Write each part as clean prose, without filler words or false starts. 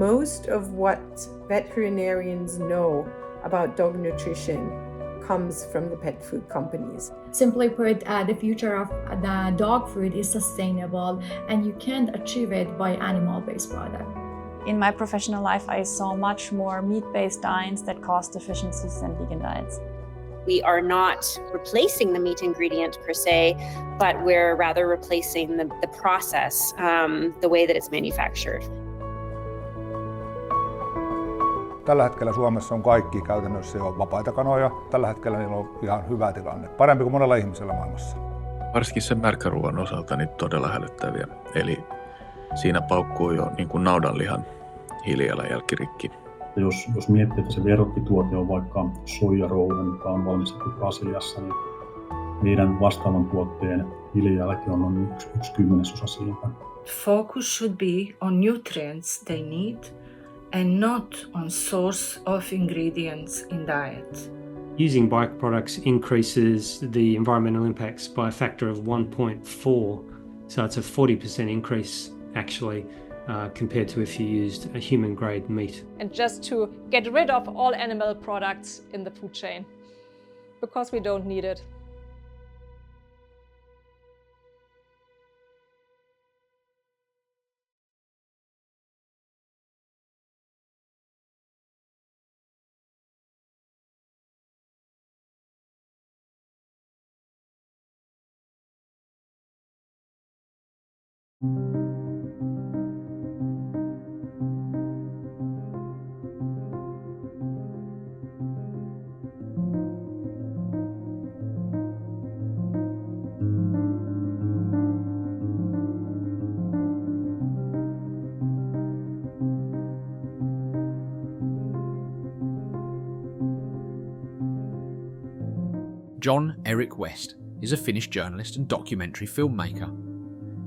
most of what veterinarians know about dog nutrition comes from the pet food companies. Simply put, the future of the dog food is sustainable, and you can't achieve it by animal-based product. In my professional life, I saw much more meat-based diets that caused deficiencies than vegan diets. We are not replacing the meat ingredient per se, but we're rather replacing the process, the way that it's manufactured. Tällä hetkellä Suomessa on kaikki käytännössä jo vapaita kanoja. Tällä hetkellä niillä on ihan hyvä tilanne, parempi kuin monella ihmisellä maailmassa. Varsinkin sen märkäruoan osalta niin todella hälyttäviä. Eli siinä paukkuu jo niin kuin naudanlihan hiilijalanjälki rikki. Jos miettii, että se verrokkituote on vaikka soijarouhe, mikä on valmistettu Brasiliassa, niin meidän vastaavan tuotteen hiilijalanjälki on noin 1/10 siitä. Focus should be on nutrients they need and not on source of ingredients in diet. Using bike products increases the environmental impacts by a factor of 1.4, so it's a 40% increase actually compared to if you used a human-grade meat. And just to get rid of all animal products in the food chain, because we don't need it. Jon Erik West is a Finnish journalist and documentary filmmaker.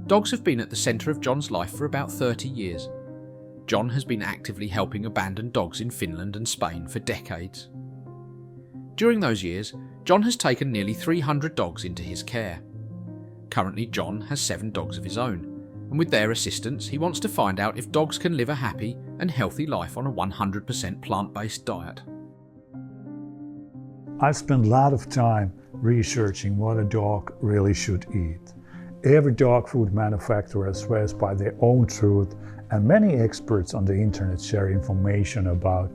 Dogs have been at the centre of Jon's life for about 30 years. Jon has been actively helping abandoned dogs in Finland and Spain for decades. During those years, Jon has taken nearly 300 dogs into his care. Currently, Jon has 7 dogs of his own, and with their assistance, he wants to find out if dogs can live a happy and healthy life on a 100% plant-based diet. I've spent a lot of time researching what a dog really should eat. Every dog food manufacturer swears by their own truth, and many experts on the internet share information about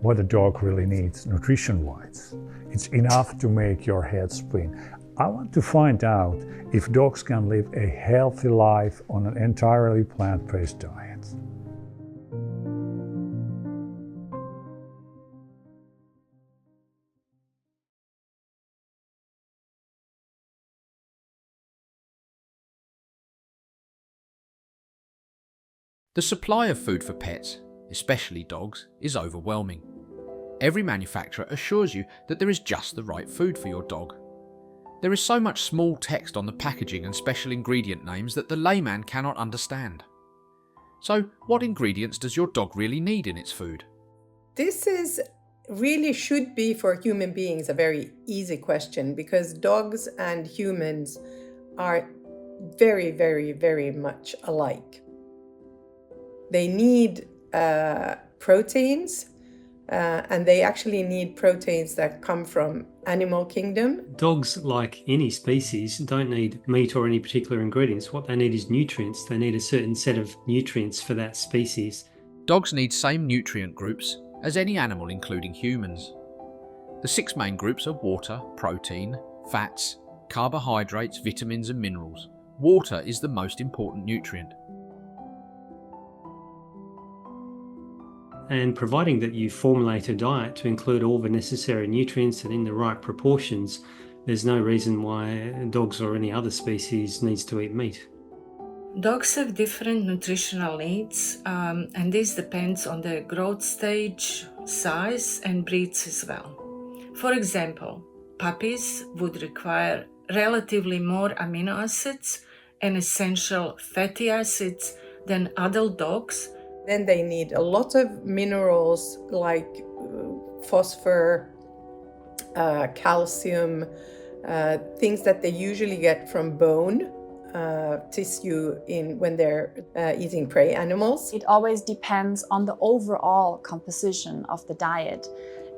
what a dog really needs nutrition-wise. It's enough to make your head spin. I want to find out if dogs can live a healthy life on an entirely plant-based diet. The supply of food for pets, especially dogs, is overwhelming. Every manufacturer assures you that there is just the right food for your dog. There is so much small text on the packaging and special ingredient names that the layman cannot understand. So, what ingredients does your dog really need in its food? This really should be for human beings a very easy question, because dogs and humans are very, very, very much alike. They need proteins, and they actually need proteins that come from animal kingdom. Dogs, like any species, don't need meat or any particular ingredients. What they need is nutrients. They need a certain set of nutrients for that species. Dogs need same nutrient groups as any animal, including humans. The 6 main groups are water, protein, fats, carbohydrates, vitamins and minerals. Water is the most important nutrient. And providing that you formulate a diet to include all the necessary nutrients and in the right proportions, there's no reason why dogs or any other species needs to eat meat. Dogs have different nutritional needs, and this depends on their growth stage, size, and breeds as well. For example, puppies would require relatively more amino acids and essential fatty acids than adult dogs. Then they need a lot of minerals like phosphor, calcium, things that they usually get from bone, tissue when they're eating prey animals. It always depends on the overall composition of the diet.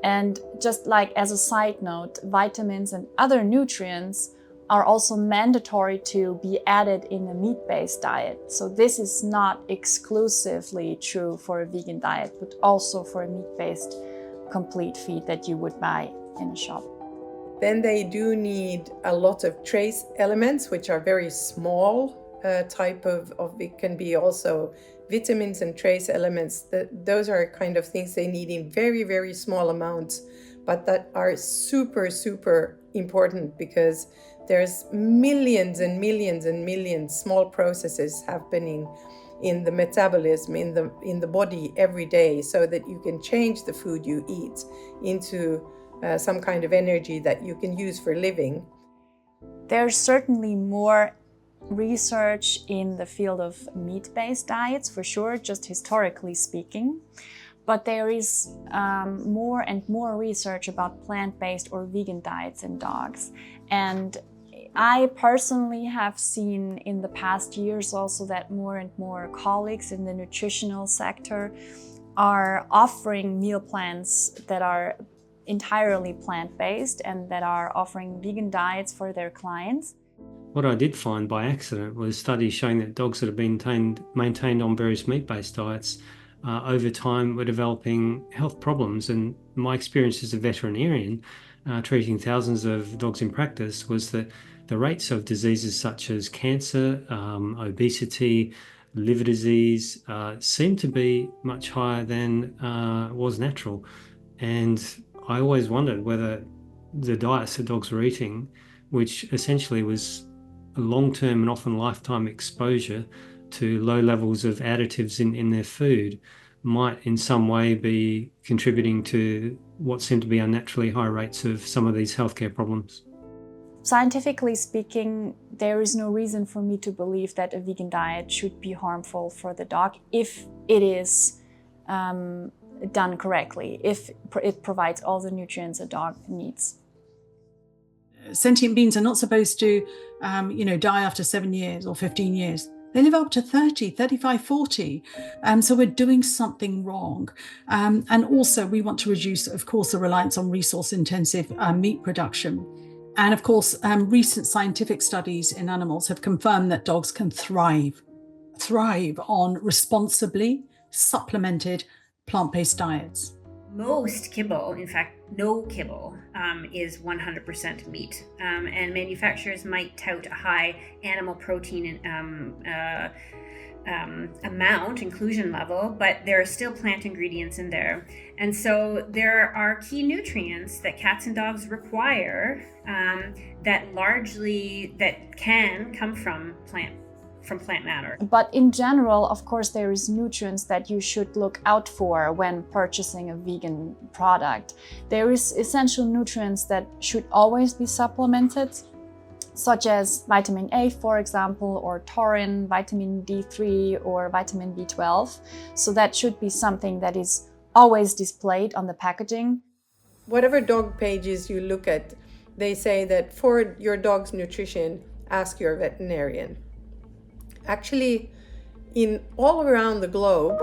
And just like as a side note, vitamins and other nutrients are also mandatory to be added in a meat-based diet. So this is not exclusively true for a vegan diet, but also for a meat-based complete feed that you would buy in a shop. Then they do need a lot of trace elements, which are very small type of it can be also vitamins and trace elements. Those are kind of things they need in very, very small amounts, but that are super, super important because there's millions and millions and millions small processes happening in the metabolism, in the body every day, so that you can change the food you eat into some kind of energy that you can use for living. There's certainly more research in the field of meat-based diets, for sure, just historically speaking. But there is more and more research about plant-based or vegan diets in dogs. And I personally have seen in the past years also that more and more colleagues in the nutritional sector are offering meal plans that are entirely plant-based and that are offering vegan diets for their clients. What I did find by accident was studies showing that dogs that have been maintained on various meat-based diets over time were developing health problems. And my experience as a veterinarian treating thousands of dogs in practice was that the rates of diseases such as cancer, obesity, liver disease seemed to be much higher than was natural. And I always wondered whether the diets that dogs were eating, which essentially was a long-term and often lifetime exposure to low levels of additives in their food, might in some way be contributing to what seem to be unnaturally high rates of some of these healthcare problems. Scientifically speaking, there is no reason for me to believe that a vegan diet should be harmful for the dog if it is done correctly, if it provides all the nutrients a dog needs. Sentient beings are not supposed to, die after 7 years or 15 years. They live up to 30, 35, 40. So we're doing something wrong. And also we want to reduce, of course, the reliance on resource-intensive meat production. And of course, recent scientific studies in animals have confirmed that dogs can thrive on responsibly supplemented plant-based diets. Most kibble, in fact, no kibble, is 100% meat. And manufacturers might tout a high animal protein amount, inclusion level, but there are still plant ingredients in there. And so there are key nutrients that cats and dogs require that can come from plant matter. But in general, of course, there is nutrients that you should look out for when purchasing a vegan product. There is essential nutrients that should always be supplemented, such as vitamin A, for example, or taurine, vitamin D3, or vitamin B12. So that should be something that is always displayed on the packaging. Whatever dog pages you look at, they say that for your dog's nutrition, ask your veterinarian. Actually, in all around the globe,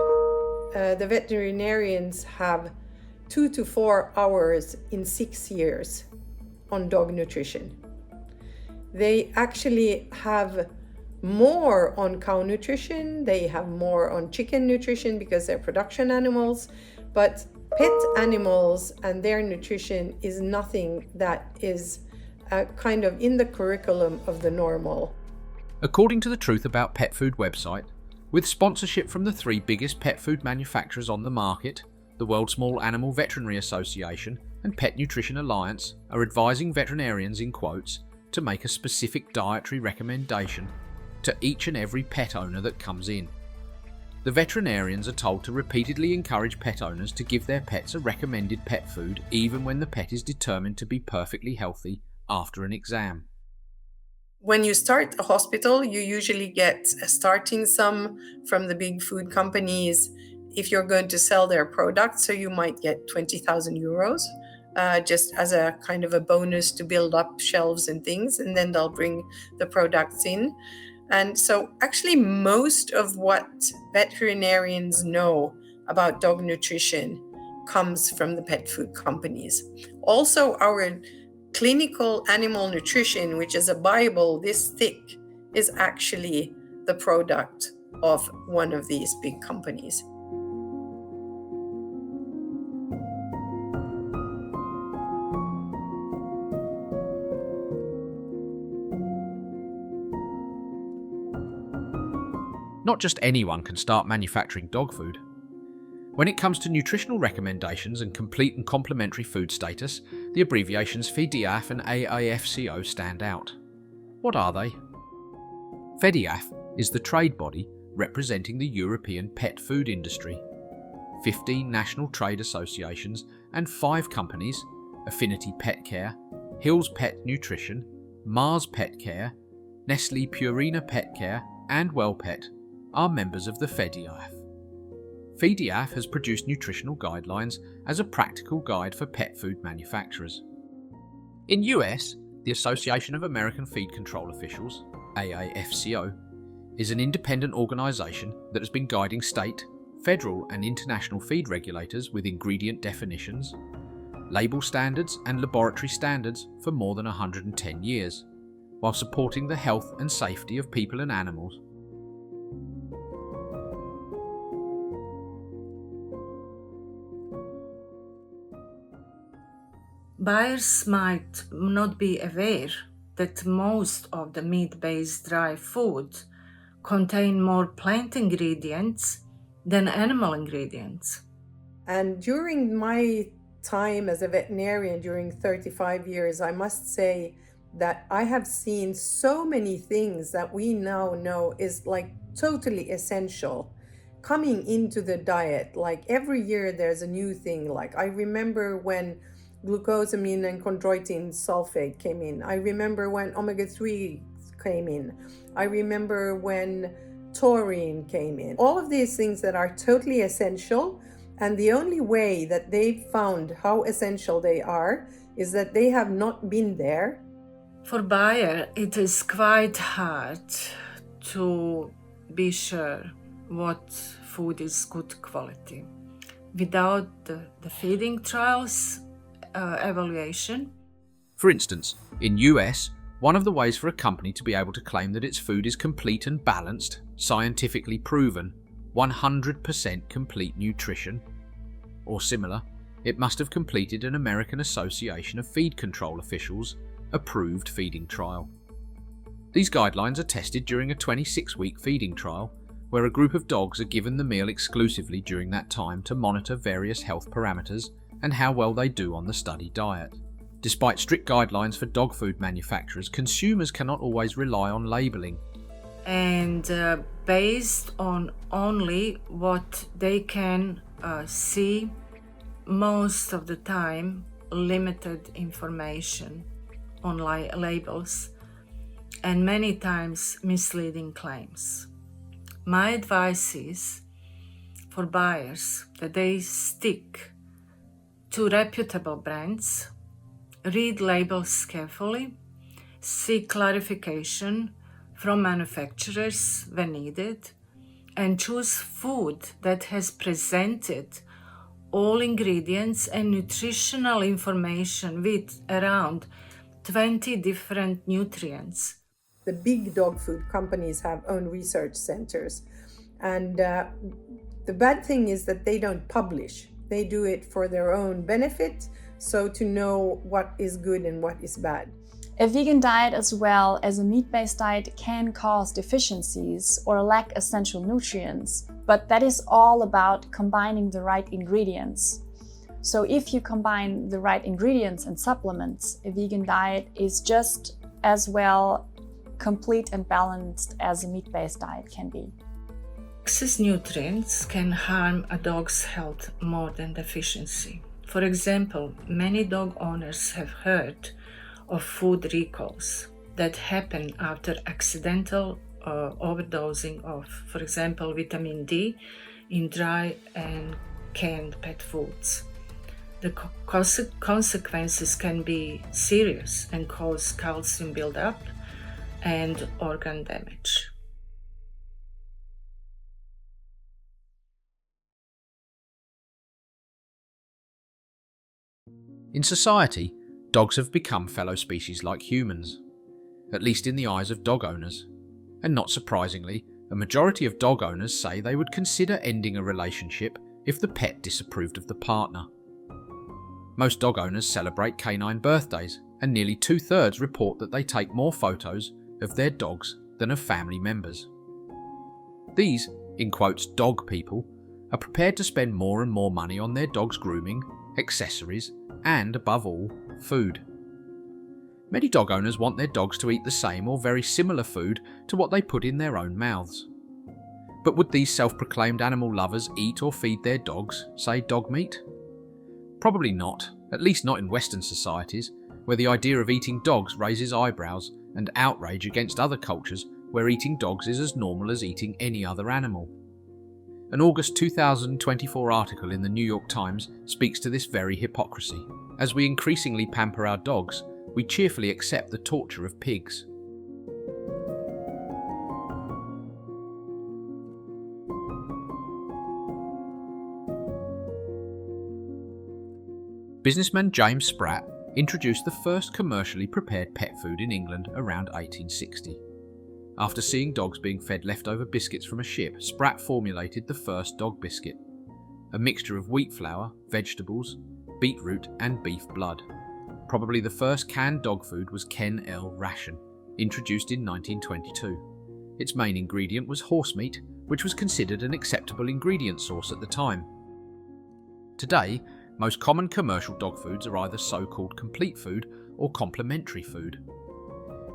the veterinarians have 2 to 4 hours in 6 years on dog nutrition. They actually have more on cow nutrition, they have more on chicken nutrition because they're production animals, but pet animals and their nutrition is nothing that is kind of in the curriculum of the normal. According to the Truth About Pet Food website, with sponsorship from the 3 biggest pet food manufacturers on the market, the World Small Animal Veterinary Association and Pet Nutrition Alliance are advising veterinarians, in quotes, to make a specific dietary recommendation to each and every pet owner that comes in. The veterinarians are told to repeatedly encourage pet owners to give their pets a recommended pet food even when the pet is determined to be perfectly healthy after an exam. When you start a hospital, you usually get a starting sum from the big food companies if you're going to sell their products. So you might get 20,000 euros just as a kind of a bonus to build up shelves and things, and then they'll bring the products in. And so actually most of what veterinarians know about dog nutrition comes from the pet food companies. Also, our clinical animal nutrition, which is a Bible this thick, is actually the product of one of these big companies. Not just anyone can start manufacturing dog food. When it comes to nutritional recommendations and complete and complementary food status, the abbreviations FIDIAF and AAFCO stand out. What are they? FIDIAF is the trade body representing the European pet food industry. 15 national trade associations and 5 companies, Affinity Pet Care, Hills Pet Nutrition, Mars Pet Care, Nestlé Purina Pet Care and WellPet, are members of the FIDIAF. FIDIAF has produced nutritional guidelines as a practical guide for pet food manufacturers. In US, the Association of American Feed Control Officials, AAFCO, is an independent organisation that has been guiding state, federal and international feed regulators with ingredient definitions, label standards and laboratory standards for more than 110 years, while supporting the health and safety of people and animals. Buyers might not be aware that most of the meat-based dry food contain more plant ingredients than animal ingredients. And during my time as a veterinarian, during 35 years, I must say that I have seen so many things that we now know is like totally essential coming into the diet. Like every year there's a new thing. Like I remember when glucosamine and chondroitin sulfate came in. I remember when omega-3 came in. I remember when taurine came in. All of these things that are totally essential, and the only way that they've found how essential they are is that they have not been there. For buyer, it is quite hard to be sure what food is good quality. Without the feeding trials, evaluation. For instance, in US, one of the ways for a company to be able to claim that its food is complete and balanced, scientifically proven, 100% complete nutrition, or similar, it must have completed an American Association of Feed Control Officials approved feeding trial. These guidelines are tested during a 26-week feeding trial, where a group of dogs are given the meal exclusively during that time to monitor various health parameters and how well they do on the study diet. Despite strict guidelines for dog food manufacturers, consumers cannot always rely on labelling. And based on only what they can see, most of the time limited information on labels and many times misleading claims. My advice is for buyers that they stick to reputable brands, read labels carefully, seek clarification from manufacturers when needed, and choose food that has presented all ingredients and nutritional information with around 20 different nutrients. The big dog food companies have own research centers, and the bad thing is that they don't publish. They do it for their own benefit, so to know what is good and what is bad. A vegan diet as well as a meat-based diet can cause deficiencies or lack essential nutrients, but that is all about combining the right ingredients. So if you combine the right ingredients and supplements, a vegan diet is just as well complete and balanced as a meat-based diet can be. Excess nutrients can harm a dog's health more than deficiency. For example, many dog owners have heard of food recalls that happen after accidental overdosing of, for example, vitamin D in dry and canned pet foods. The consequences can be serious and cause calcium buildup and organ damage. In society, dogs have become fellow species like humans, at least in the eyes of dog owners. And not surprisingly, a majority of dog owners say they would consider ending a relationship if the pet disapproved of the partner. Most dog owners celebrate canine birthdays, and nearly 2/3 report that they take more photos of their dogs than of family members. These, in quotes, dog people, are prepared to spend more and more money on their dog's grooming, accessories, and, above all, food. Many dog owners want their dogs to eat the same or very similar food to what they put in their own mouths. But would these self-proclaimed animal lovers eat or feed their dogs, say, dog meat? Probably not, at least not in Western societies, where the idea of eating dogs raises eyebrows and outrage against other cultures where eating dogs is as normal as eating any other animal. An August 2024 article in the New York Times speaks to this very hypocrisy. As we increasingly pamper our dogs, we cheerfully accept the torture of pigs. Businessman James Spratt introduced the first commercially prepared pet food in England around 1860. After seeing dogs being fed leftover biscuits from a ship, Spratt formulated the first dog biscuit, a mixture of wheat flour, vegetables, beetroot and beef blood. Probably the first canned dog food was Ken L. ration, introduced in 1922. Its main ingredient was horse meat, which was considered an acceptable ingredient source at the time. Today, most common commercial dog foods are either so-called complete food or complementary food.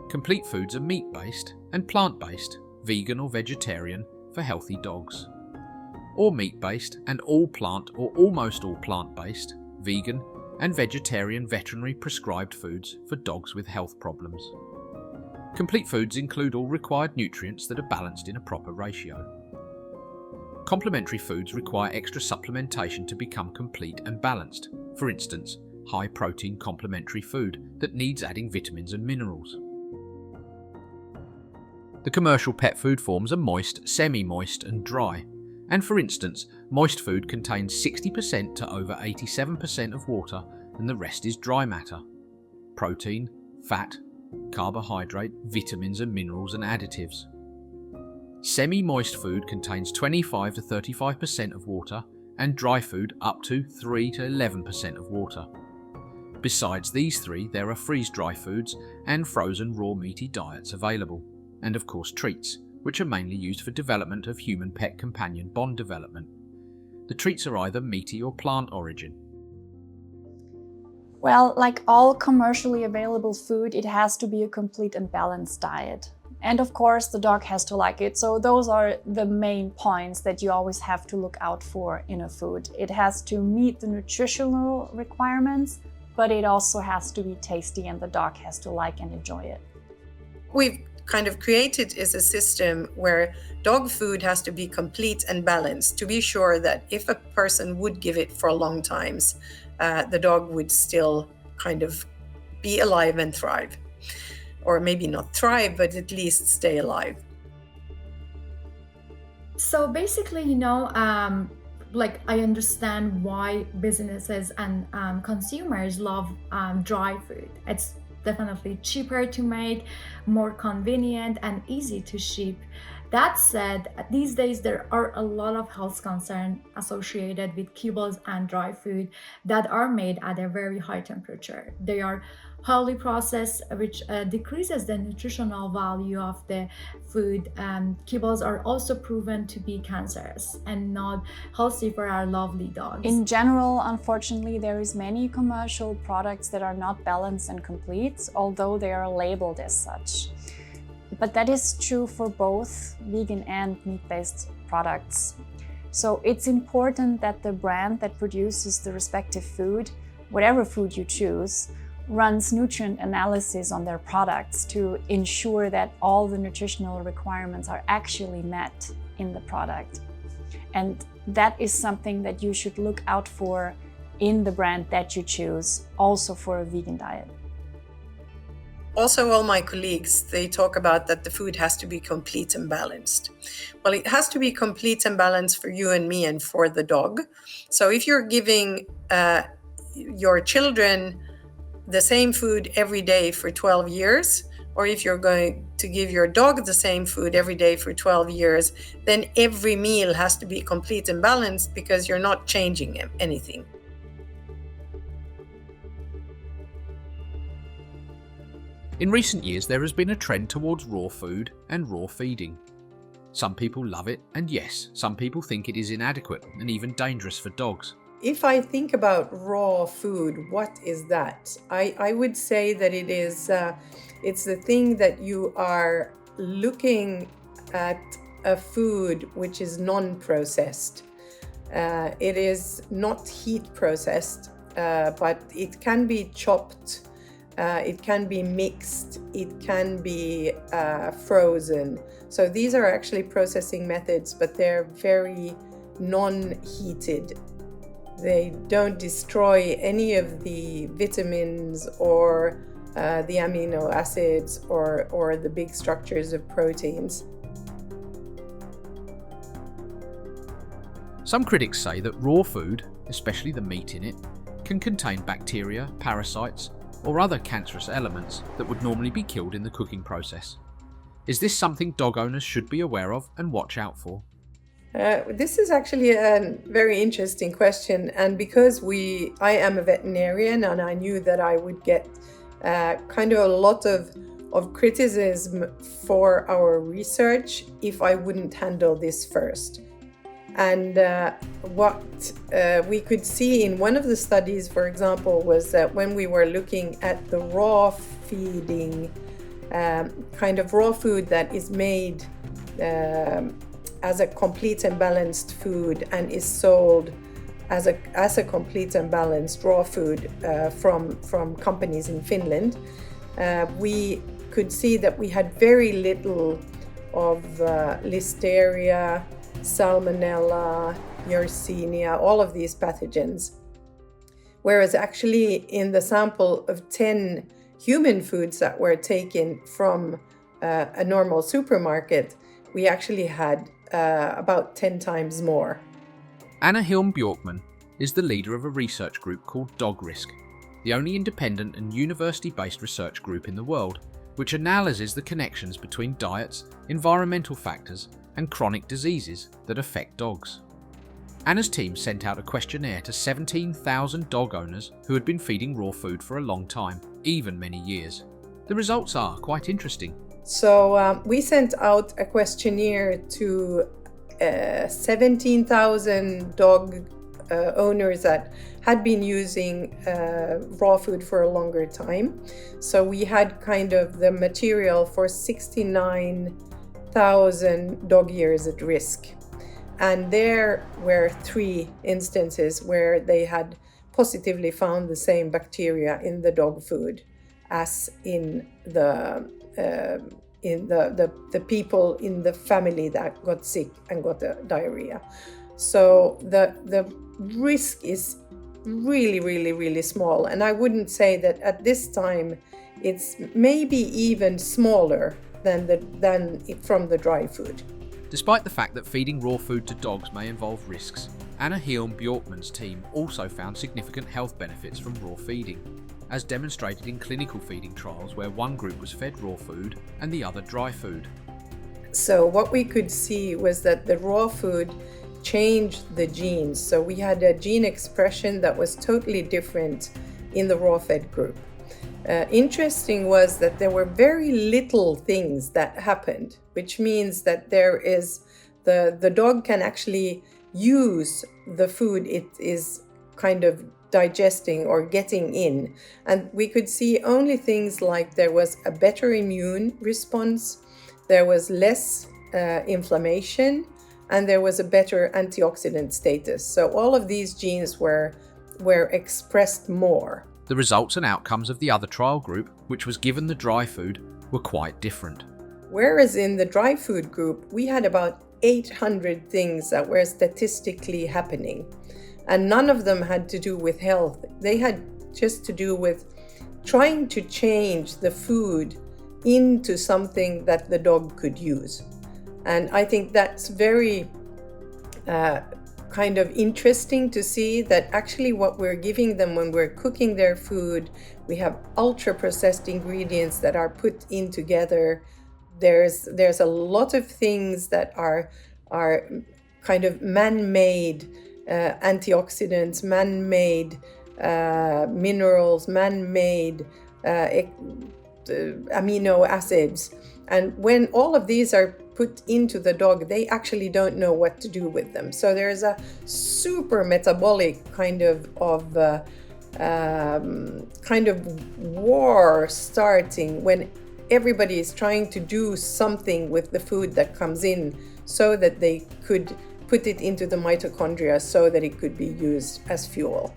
Complete foods are meat-based and plant-based, vegan or vegetarian for healthy dogs. Or meat-based and all plant or almost all plant-based, vegan and vegetarian veterinary prescribed foods for dogs with health problems. Complete foods include all required nutrients that are balanced in a proper ratio. Complementary foods require extra supplementation to become complete and balanced. For instance, high-protein complementary food that needs adding vitamins and minerals. The commercial pet food forms are moist, semi-moist and dry. And for instance, moist food contains 60% to over 87% of water and the rest is dry matter. Protein, fat, carbohydrate, vitamins and minerals and additives. Semi-moist food contains 25 to 35% of water and dry food up to 3 to 11% of water. Besides these three, there are freeze-dry foods and frozen raw meaty diets available. And of course treats, which are mainly used for development of human-pet companion bond development. The treats are either meaty or plant origin. Well, like all commercially available food, it has to be a complete and balanced diet. And of course, the dog has to like it. So those are the main points that you always have to look out for in a food. It has to meet the nutritional requirements, but it also has to be tasty and the dog has to like and enjoy it. We've kind of created is a system where dog food has to be complete and balanced to be sure that if a person would give it for long times, the dog would still kind of be alive and thrive. Or maybe not thrive, but at least stay alive. So basically, like I understand why businesses and consumers love dry food. It's definitely cheaper to make, more convenient and easy to ship. That said, these days there are a lot of health concerns associated with kibbles and dry food that are made at a very high temperature. They are highly processed, which decreases the nutritional value of the food. Kibbles are also proven to be cancerous and not healthy for our lovely dogs. In general, unfortunately, there is many commercial products that are not balanced and complete, although they are labeled as such. But that is true for both vegan and meat-based products. So it's important that the brand that produces the respective food, whatever food you choose, runs nutrient analysis on their products to ensure that all the nutritional requirements are actually met in the product. And that is something that you should look out for in the brand that you choose, also for a vegan diet. Also, all my colleagues, they talk about that the food has to be complete and balanced. Well, it has to be complete and balanced for you and me and for the dog. So if you're giving your children the same food every day for 12 years, or if you're going to give your dog the same food every day for 12 years, then every meal has to be complete and balanced because you're not changing anything. In recent years, there has been a trend towards raw food and raw feeding. Some people love it, and yes, some people think it is inadequate and even dangerous for dogs. If I think about raw food, what is that? I would say that it is, it's the thing that you are looking at a food which is non-processed. It is not heat processed, but it can be chopped, it can be mixed, it can be frozen. So these are actually processing methods, but they're very non-heated. They don't destroy any of the vitamins or the amino acids or the big structures of proteins. Some critics say that raw food, especially the meat in it, can contain bacteria, parasites, or other cancerous elements that would normally be killed in the cooking process. Is this something dog owners should be aware of and watch out for? This is actually a very interesting question, and because I am a veterinarian and I knew that I would get kind of a lot of criticism for our research if I wouldn't handle this first. And what we could see in one of the studies, for example, was that when we were looking at the raw feeding, kind of raw food that is made as a complete and balanced food and is sold as a complete and balanced raw food from companies in Finland, we could see that we had very little of Listeria, Salmonella, Yersinia, all of these pathogens. Whereas actually in the sample of 10 human foods that were taken from a normal supermarket, we actually had about 10 times more. Anna Hilm Bjorkman is the leader of a research group called Dog Risk, the only independent and university-based research group in the world which analyses the connections between diets, environmental factors, and chronic diseases that affect dogs. Anna's team sent out a questionnaire to 17,000 dog owners who had been feeding raw food for a long time, even many years. The results are quite interesting. So we sent out a questionnaire to 17,000 dog owners that had been using raw food for a longer time. So we had kind of the material for 69,000 dog years at risk. And there were 3 instances where they had positively found the same bacteria in the dog food as in the people in the family that got sick and got the diarrhea. So the risk is really, really, really small. And I wouldn't say that at this time it's maybe even smaller than from the dry food. Despite the fact that feeding raw food to dogs may involve risks, Anna Hilm Bjorkman's team also found significant health benefits from raw feeding, as demonstrated in clinical feeding trials where one group was fed raw food and the other dry food. So what we could see was that the raw food changed the genes. So we had a gene expression that was totally different in the raw fed group. Interesting was that there were very little things that happened, which means that there is the dog can actually use the food it is kind of digesting or getting in. And we could see only things like there was a better immune response, there was less inflammation, and there was a better antioxidant status. So all of these genes were expressed more. The results and outcomes of the other trial group, which was given the dry food, were quite different. Whereas in the dry food group, we had about 800 things that were statistically happening. And none of them had to do with health. They had just to do with trying to change the food into something that the dog could use. And I think that's very kind of interesting to see that actually what we're giving them when we're cooking their food, we have ultra processed ingredients that are put in together. There's a lot of things that are kind of man-made antioxidants, man-made minerals, man-made amino acids. And when all of these are put into the dog, they actually don't know what to do with them. So there's a super metabolic kind of war starting when everybody is trying to do something with the food that comes in so that they could put it into the mitochondria so that it could be used as fuel.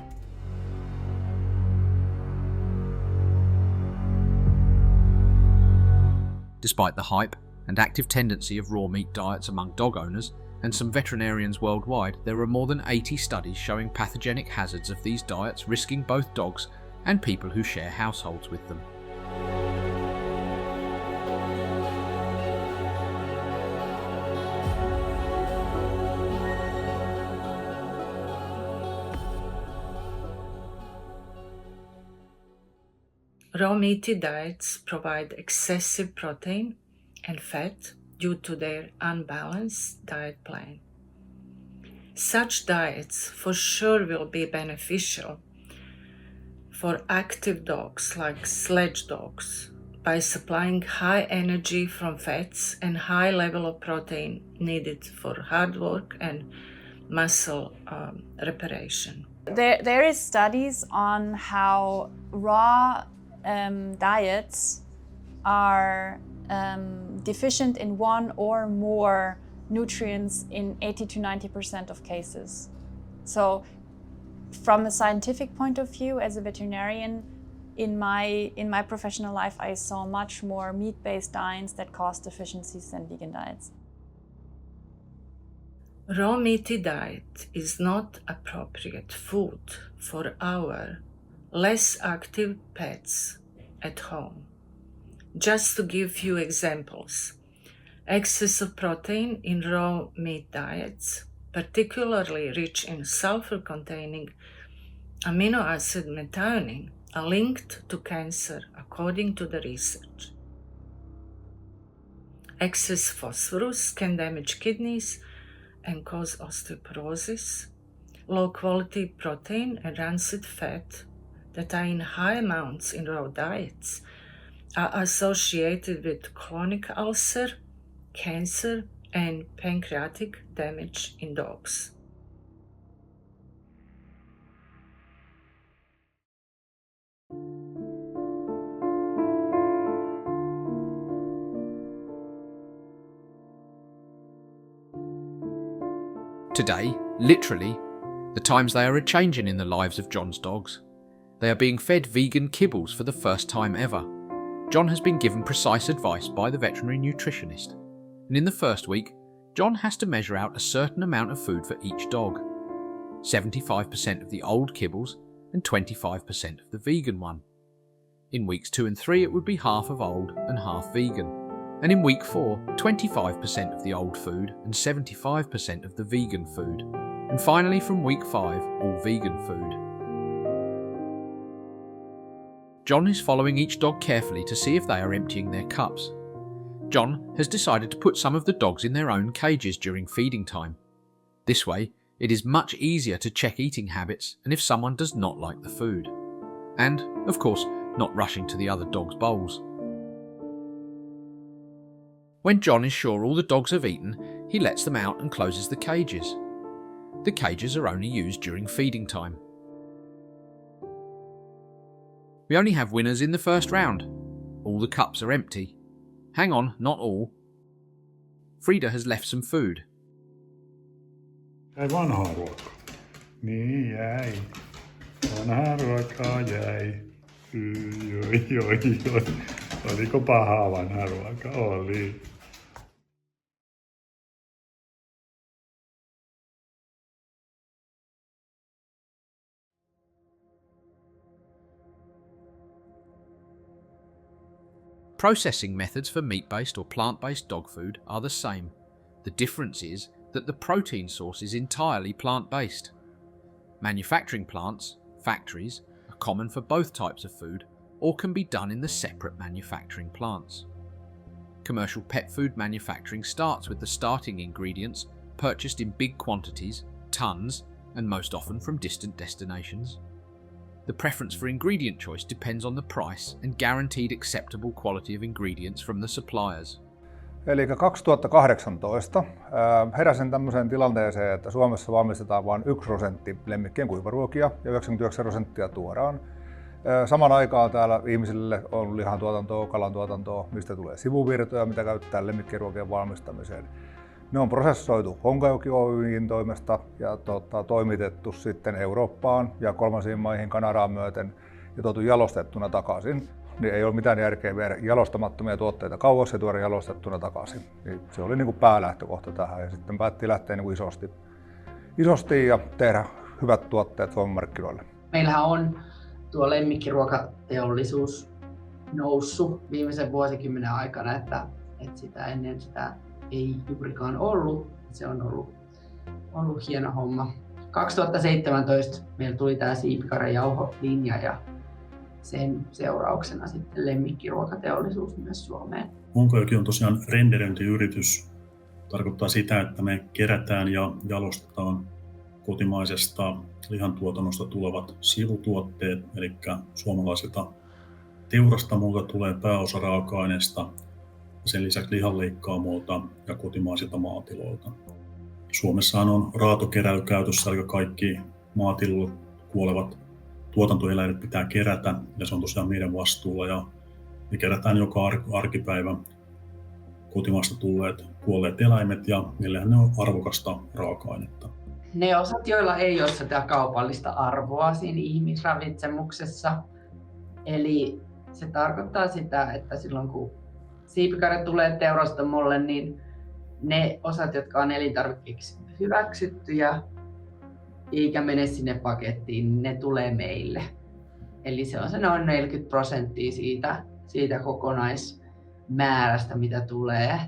Despite the hype and active tendency of raw meat diets among dog owners and some veterinarians worldwide, there are more than 80 studies showing pathogenic hazards of these diets, risking both dogs and people who share households with them. Raw meaty diets provide excessive protein and fat due to their unbalanced diet plan. Such diets for sure will be beneficial for active dogs like sledge dogs by supplying high energy from fats and high level of protein needed for hard work and muscle reparation. There is studies on how raw diets are deficient in one or more nutrients in 80 to 90% of cases. So from a scientific point of view, as a veterinarian, in my professional life, I saw much more meat-based diets that caused deficiencies than vegan diets. Raw meaty diet is not appropriate food for our less active pets at home. Just to give few examples, excess of protein in raw meat diets, particularly rich in sulfur-containing amino acid methionine, are linked to cancer according to the research. Excess phosphorus can damage kidneys and cause osteoporosis. Low-quality protein and rancid fat that are in high amounts in raw diets are associated with chronic ulcer, cancer, and pancreatic damage in dogs. Today, literally, the times they are a-changing in the lives of Jon's dogs. They are being fed vegan kibbles for the first time ever. Jon has been given precise advice by the veterinary nutritionist. And in the first week, Jon has to measure out a certain amount of food for each dog. 75% of the old kibbles and 25% of the vegan one. In weeks 2 and 3 it would be half of old and half vegan. And in week 4, 25% of the old food and 75% of the vegan food. And finally from week 5, all vegan food. Jon is following each dog carefully to see if they are emptying their cups. Jon has decided to put some of the dogs in their own cages during feeding time. This way, it is much easier to check eating habits and if someone does not like the food. And, of course, not rushing to the other dogs' bowls. When Jon is sure all the dogs have eaten, he lets them out and closes the cages. The cages are only used during feeding time. We only have winners in the first round. All the cups are empty. Hang on, not all. Frida has left some food. Jäi vanhaa ruokaa. Niin jäi. Vanhaa ruokaa jäi. Oi. Oliko pahaa vanhaa ruokaa? Oli. Processing methods for meat-based or plant-based dog food are the same. The difference is that the protein source is entirely plant-based. Manufacturing plants, factories, are common for both types of food or can be done in the separate manufacturing plants. Commercial pet food manufacturing starts with the starting ingredients purchased in big quantities, tons, and most often from distant destinations. The preference for ingredient choice depends on the price and guaranteed acceptable quality of ingredients from the suppliers. Eli 2018 heräsin tämmöiseen tilanteeseen, että Suomessa valmistetaan vain 1% lemmikkien kuivaruokia ja 99% tuodaan. Saman aikaan täällä ihmisille on lihantuotantoa, kalantuotantoa, mistä tulee sivuvirtoja, mitä käytetään lemmikkiruokien valmistamiseen. Ne on prosessoitu Honkajoki Oy:n toimesta ja toimitettu sitten Eurooppaan ja kolmansiin maihin Kanadaan myöten ja tuotu jalostettuna takaisin. Niin ei ole mitään järkeä viedä jalostamattomia tuotteita kauas ja tuoda jalostettuna takaisin. Niin se oli niin kuin päälähtökohta tähän ja sitten päättiin lähteä niin kuin isosti ja tehdä hyvät tuotteet Suomen markkinoille. Meillähän on tuo lemmikkiruokateollisuus noussut viimeisen vuosikymmenen aikana, että sitä ennen sitä ei juurikaan ollut. Se on ollut hieno homma. 2017 meillä tuli tämä siipikarjajauholinja ja sen seurauksena sitten lemmikkiruokateollisuus myös Suomeen. Honkajoki on tosiaan renderöintiyritys. Tarkoittaa sitä, että me kerätään ja jalostetaan kotimaisesta lihantuotannosta tulevat sivutuotteet, eli suomalaisilta teurastamolta tulee pääosa raaka-aineesta, sen lisäksi lihanleikkaamolta ja kotimaisilta maatiloilta. Suomessahan on raatokeräily käytössä, eli kaikki maatiloilla kuolevat tuotantoeläimet pitää kerätä, ja se on tosiaan meidän vastuulla, ja me kerätään joka arkipäivä kotimaasta tulleet kuolleet eläimet, ja meillähän ne on arvokasta raaka-ainetta. Ne osat, joilla ei ole sitä kaupallista arvoa siinä ihmisravitsemuksessa, eli se tarkoittaa sitä, että silloin kun siipikarja tulee teurastamolle, niin ne osat, jotka on elintarvikkeiksi hyväksyttyjä, eikä mene sinne pakettiin, ne tulee meille. Eli se on se noin 40% siitä kokonaismäärästä, mitä tulee.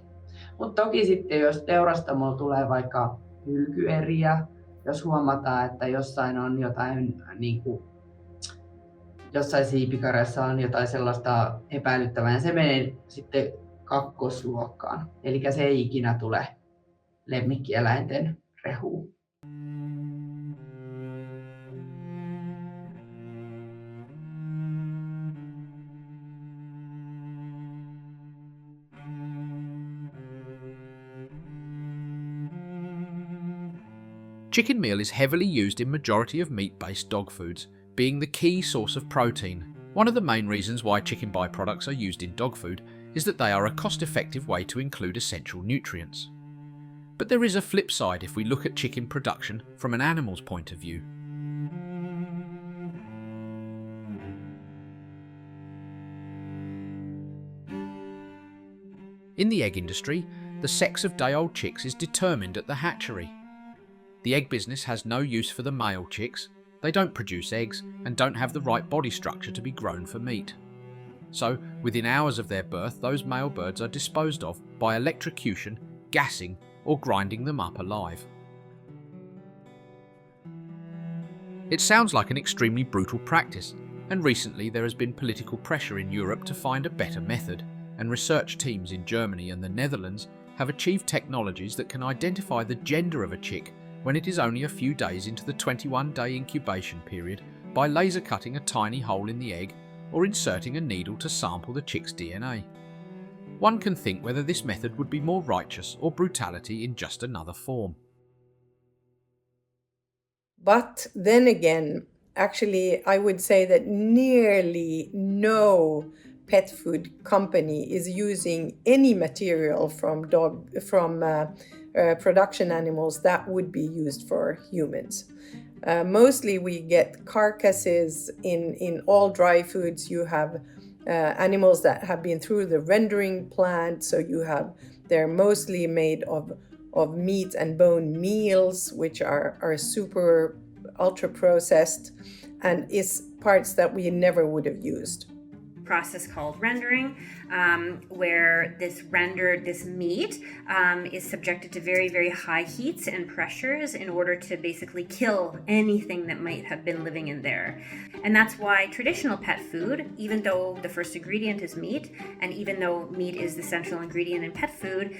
Mutta toki sitten, jos teurastamolla tulee vaikka hylkyeriä, jos huomataan, että jossain on jotain, niin kuin, jossain siipikarjassa on jotain sellaista epäilyttävää, ja se menee sitten kakkosluokkaan. Eli se ei ikinä tule lemmikkieläinten rehuun. Chicken meal is heavily used in majority of meat-based dog foods, being the key source of protein. One of the main reasons why chicken byproducts are used in dog food is that they are a cost-effective way to include essential nutrients. But there is a flip side if we look at chicken production from an animal's point of view. In the egg industry, the sex of day-old chicks is determined at the hatchery. The egg business has no use for the male chicks, they don't produce eggs and don't have the right body structure to be grown for meat. So, within hours of their birth, those male birds are disposed of by electrocution, gassing, or grinding them up alive. It sounds like an extremely brutal practice, and recently there has been political pressure in Europe to find a better method, and research teams in Germany and the Netherlands have achieved technologies that can identify the gender of a chick when it is only a few days into the 21-day incubation period by laser cutting a tiny hole in the egg or inserting a needle to sample the chick's DNA. One can think whether this method would be more righteous or brutality in just another form. But then again, actually, I would say that nearly no pet food company is using any material from production animals that would be used for humans. Mostly we get carcasses in all dry foods. You have animals that have been through the rendering plant, so they're mostly made of meat and bone meals, which are super ultra processed and is parts that we never would have used. process called rendering, where this meat is subjected to very, very high heats and pressures in order to basically kill anything that might have been living in there. And that's why traditional pet food, even though the first ingredient is meat, and even though meat is the central ingredient in pet food,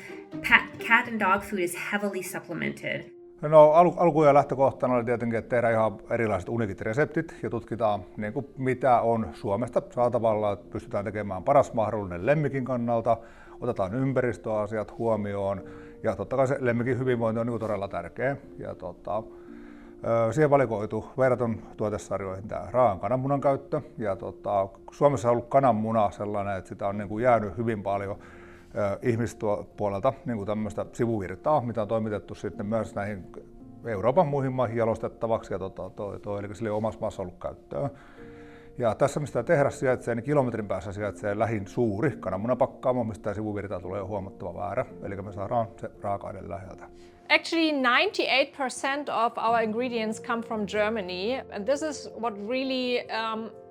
cat and dog food is heavily supplemented. No alku ja lähtökohtana oli tietenkin, että tehdään ihan erilaiset unikit reseptit ja tutkitaan niin kuin mitä on Suomesta saatavalla, että pystytään tekemään paras mahdollinen lemmikin kannalta, otetaan ympäristöasiat huomioon ja totta kai se lemmikin hyvinvointi on niin todella tärkeä. Ja siihen valikoitu verraton tuotesarjoihin tämä raaan kananmunan käyttö ja Suomessa on ollut kananmuna sellainen, että sitä on niin kuin jäänyt hyvin paljon ihmispuolelta niin tämmöistä sivuvirtaa, mitä on toimitettu sitten myös näihin Euroopan muihin maihin jalostettavaksi ja eli sillä ei ole omassa maassa ollut käyttöä. Ja tässä, mistä tehdas sijaitsee, niin kilometrin päässä sijaitsee lähin suuri kananmunapakkaamo, mistä tämä sivuvirta tulee jo huomattava väärä, eli me saadaan se raaka-aineen läheltä. Actually, 98% of our ingredients come from Germany, and this is what really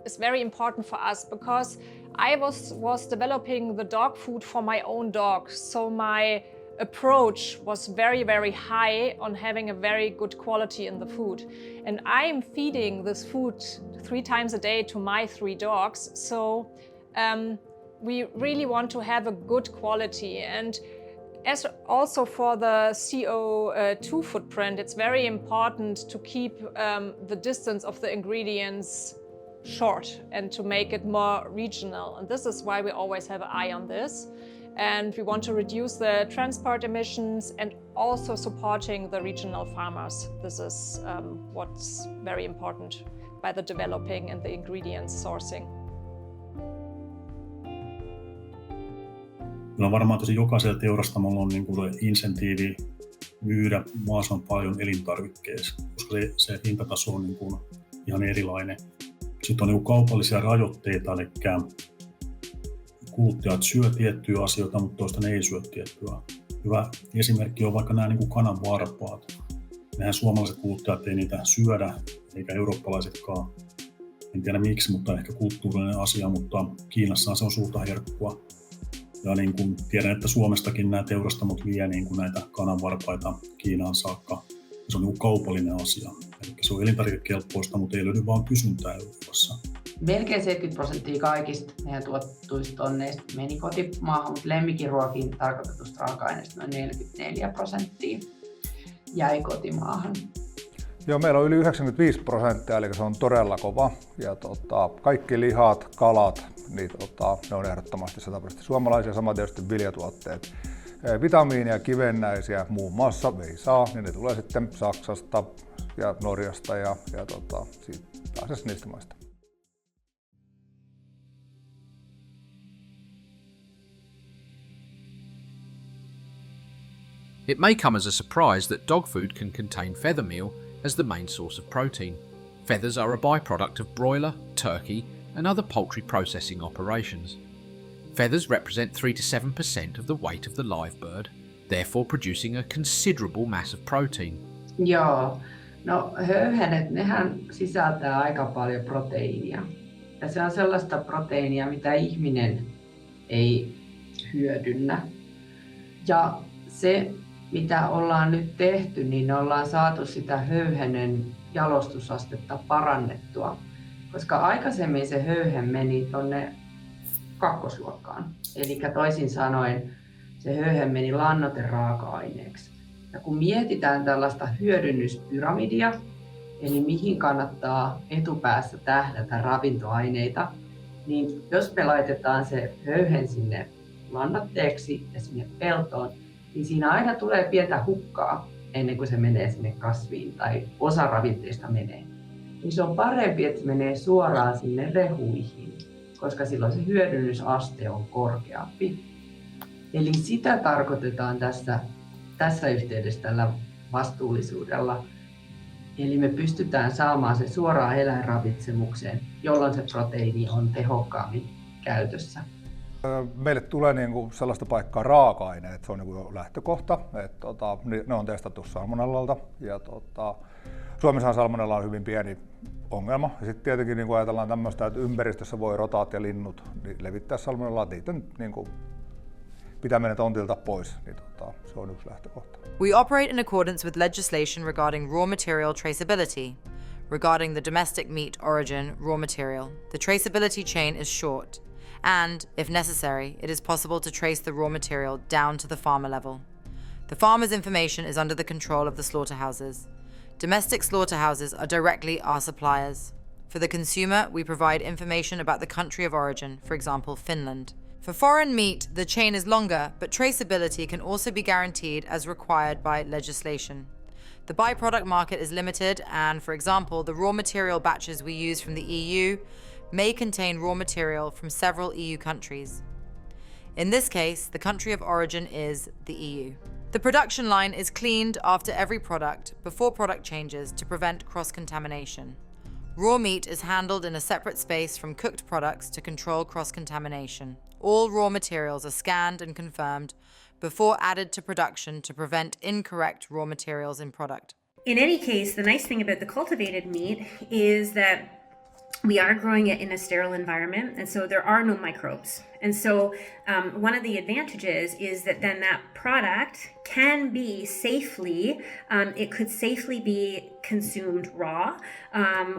is very important for us because I was developing the dog food for my own dog, so my approach was very, very high on having a very good quality in the food. And I'm feeding this food 3 times a day to my 3 dogs, so we really want to have a good quality. And as also for the CO2 footprint, it's very important to keep the distance of the ingredients short and to make it more regional. And this is why we always have an eye on this. And we want to reduce the transport emissions and also supporting the regional farmers. This is what's very important by the developing and the ingredients sourcing. Kyllä varmaan tosi jokaisella teurastamolla on niin kuin insentiivi myydä mahdollisimman paljon elintarvikkeissa, koska se hintataso on niin kuin ihan erilainen. Sitten on niin kuin kaupallisia rajoitteita, eli kuluttajat syö tiettyjä asioita, mutta toista ne ei syö tiettyä. Hyvä esimerkki on vaikka nämä niin kuin kananvarpaat. Mehän suomalaiset kuluttajat ei niitä syödä, eikä eurooppalaisetkaan. En tiedä miksi, mutta ehkä kulttuurinen asia, mutta Kiinassa se on suurta herkkua. Ja niin kuin tiedän, että Suomestakin nämä teurastamot vie niin kuin näitä kananvarpaita Kiinaan saakka. Se on niin kuin kaupallinen asia. Eli se on elintarvikekelpoista, mutta ei löydy vaan kysyntää Euroopassa. Melkein 70% kaikista meidän tuotetuista tonneista meni kotimaahan, mutta lemmikinruokiin tarkoitetusta raaka-aineista noin 44% jäi kotimaahan. Joo, meillä on yli 95%, eli se on todella kova. Ja kaikki lihat, kalat, niin, ne on ehdottomasti 100% suomalaisia, sama tietysti viljatuotteet. Vitamiineja, kivennäisiä muun muassa veisaa, niin ne tulee sitten Saksasta ja Norjasta ja pääasiassa niistä maista. It may come as a surprise that dog food can contain feather meal as the main source of protein. Feathers are a byproduct of broiler, turkey and other poultry processing operations. Feathers represent 3 to 7% of the weight of the live bird, therefore producing a considerable mass of protein. Joo, no höyhenet, nehän sisältää aika paljon proteiinia. Ja se on sellaista proteiinia, mitä ihminen ei hyödynnä. Ja se, mitä ollaan nyt tehty, niin ollaan saatu sitä höyhenen jalostusastetta parannettua. Koska aikaisemmin se höyhen meni tonne kakkosluokkaan. Eli toisin sanoen se höyhen meni lannoiteraaka-aineeksi. Ja kun mietitään tällaista hyödynnyspyramidia, eli mihin kannattaa etupäässä tähdätä ravintoaineita, niin jos me laitetaan se höyhen sinne lannoitteeksi ja sinne peltoon, niin siinä aina tulee pientä hukkaa ennen kuin se menee sinne kasviin tai osa ravinteista menee. Niin se on parempi, että se menee suoraan sinne rehuihin, koska silloin se hyödynnysaste on korkeampi. Eli sitä tarkoitetaan tässä yhteydessä tällä vastuullisuudella. Eli me pystytään saamaan se suoraan eläinravitsemukseen, jolloin se proteiini on tehokkaammin käytössä. Meille tulee niinku sellaista paikkaa raaka-aineet, se on niinku lähtökohta. Ne on testattu salmonellalta. Ja Suomessahan salmonella on hyvin pieni ongelma. Ja sitten tietenkin niin kun ajatellaan tämmöistä, että ympäristössä voi rotaat ja linnut niin levittää salmonellaa, niiden niin kuin pitäminen tontilta pois, niin se on yksi lähtökohta. We operate in accordance with legislation regarding raw material traceability. Regarding the domestic meat origin raw material, the traceability chain is short, and, if necessary, it is possible to trace the raw material down to the farmer level. The farmer's information is under the control of the slaughterhouses. Domestic slaughterhouses are directly our suppliers. For the consumer, we provide information about the country of origin, for example, Finland. For foreign meat, the chain is longer, but traceability can also be guaranteed as required by legislation. The byproduct market is limited, and, for example, the raw material batches we use from the EU may contain raw material from several EU countries. In this case, the country of origin is the EU. The production line is cleaned after every product, before product changes, to prevent cross-contamination. Raw meat is handled in a separate space from cooked products to control cross-contamination. All raw materials are scanned and confirmed before added to production to prevent incorrect raw materials in product. In any case, the nice thing about the cultivated meat is that we are growing it in a sterile environment, and so there are no microbes. And so one of the advantages is that then that product can be safely, it could safely be consumed raw,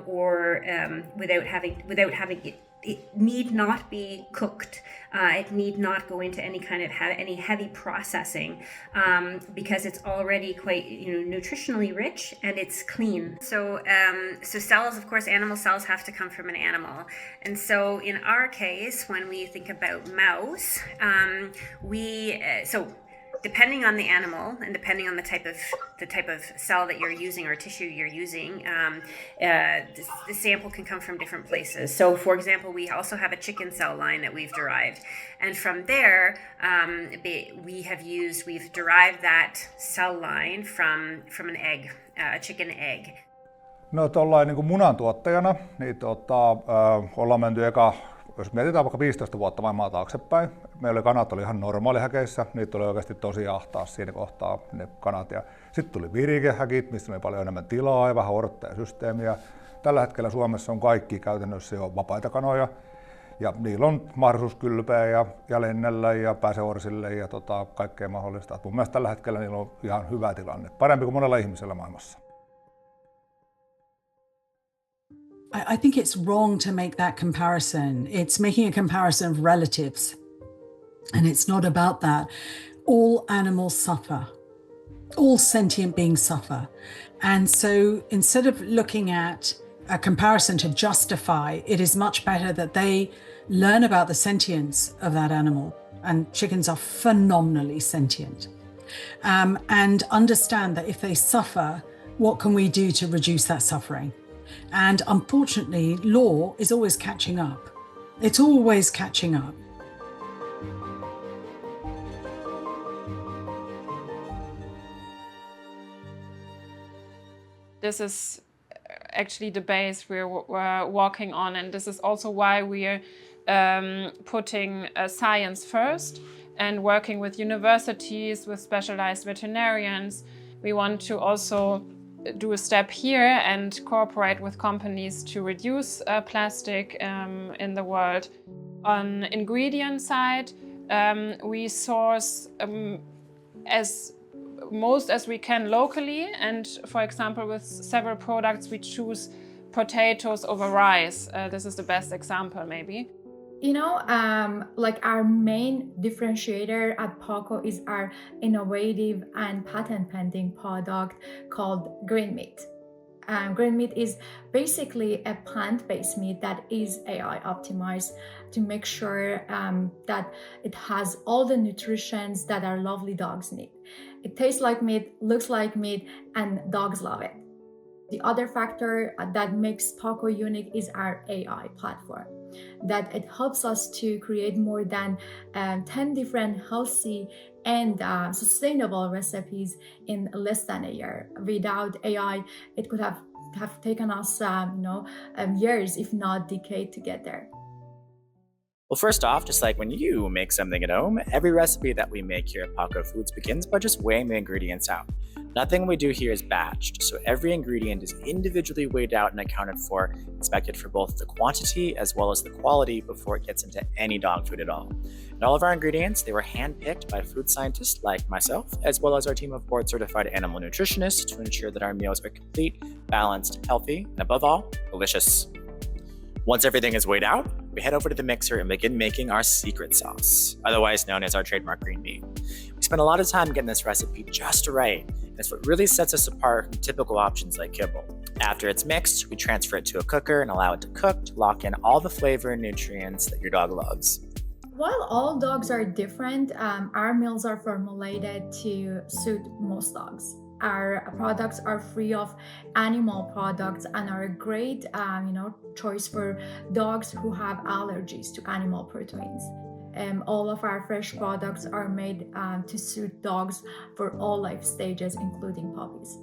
or without having it need not be cooked. It need not go into any kind of any heavy processing, because it's already quite nutritionally rich and it's clean. So cells, of course, animal cells have to come from an animal, and so in our case, when we think about mouse, depending on the animal and depending on the type of cell that you're using or tissue you're using, the sample can come from different places. So, for example, we also have a chicken cell line that we've derived, and from there, we've derived that cell line from an egg, a chicken egg. No, tuollain niin kuin munantuottajana, niin ollaan menty jos mietitään vaikka 15 vuotta maailmaa taaksepäin, meillä kanat oli ihan normaalihäkeissä, niitä oli oikeasti tosi ahtaa siinä kohtaa ne kanat. Ja sitten tuli virikehäkit, mistä oli paljon enemmän tilaa ja vähän odottajasysteemiä. Tällä hetkellä Suomessa on kaikki käytännössä jo vapaita kanoja, ja niillä on mahdollisuus kylpeä ja lennellä ja pääseorsille ja kaikkea mahdollista. Et mun mielestä tällä hetkellä niillä on ihan hyvä tilanne, parempi kuin monella ihmisellä maailmassa. I think it's wrong to make that comparison. It's making a comparison of relatives, and it's not about that. All animals suffer. All sentient beings suffer. And so instead of looking at a comparison to justify, it is much better that they learn about the sentience of that animal. And chickens are phenomenally sentient. And understand that if they suffer, what can we do to reduce that suffering? And unfortunately, law is always catching up. It's always catching up. This is actually the base we're walking on, and this is also why we're putting science first and working with universities, with specialized veterinarians. We want to also do a step here and cooperate with companies to reduce plastic in the world. On ingredient side, we source as most as we can locally, and for example with several products we choose potatoes over rice. This is the best example maybe. Like our main differentiator at PAWCO is our innovative and patent pending product called green meat. Green meat is basically a plant-based meat that is AI optimized to make sure that it has all the nutrients that our lovely dogs need. It tastes like meat, looks like meat, and dogs love it. The other factor that makes PAWCO unique is our AI platform, that it helps us to create more than 10 different healthy and sustainable recipes in less than a year. Without AI, it could have taken us years, if not decades, to get there. Well, first off, just like when you make something at home, every recipe that we make here at PAWCO Foods begins by just weighing the ingredients out. Nothing we do here is batched, so every ingredient is individually weighed out and accounted for, inspected for both the quantity as well as the quality before it gets into any dog food at all. And all of our ingredients, they were handpicked by food scientists like myself, as well as our team of board-certified animal nutritionists to ensure that our meals are complete, balanced, healthy, and above all, delicious. Once everything is weighed out, we head over to the mixer and begin making our secret sauce, otherwise known as our trademark green bean. We spent a lot of time getting this recipe just right, and it's what really sets us apart from typical options like kibble. After it's mixed, we transfer it to a cooker and allow it to cook to lock in all the flavor and nutrients that your dog loves. While all dogs are different, our meals are formulated to suit most dogs. Our products are free of animal products and are a great choice for dogs who have allergies to animal proteins. All of our fresh products are made to suit dogs for all life stages, including puppies.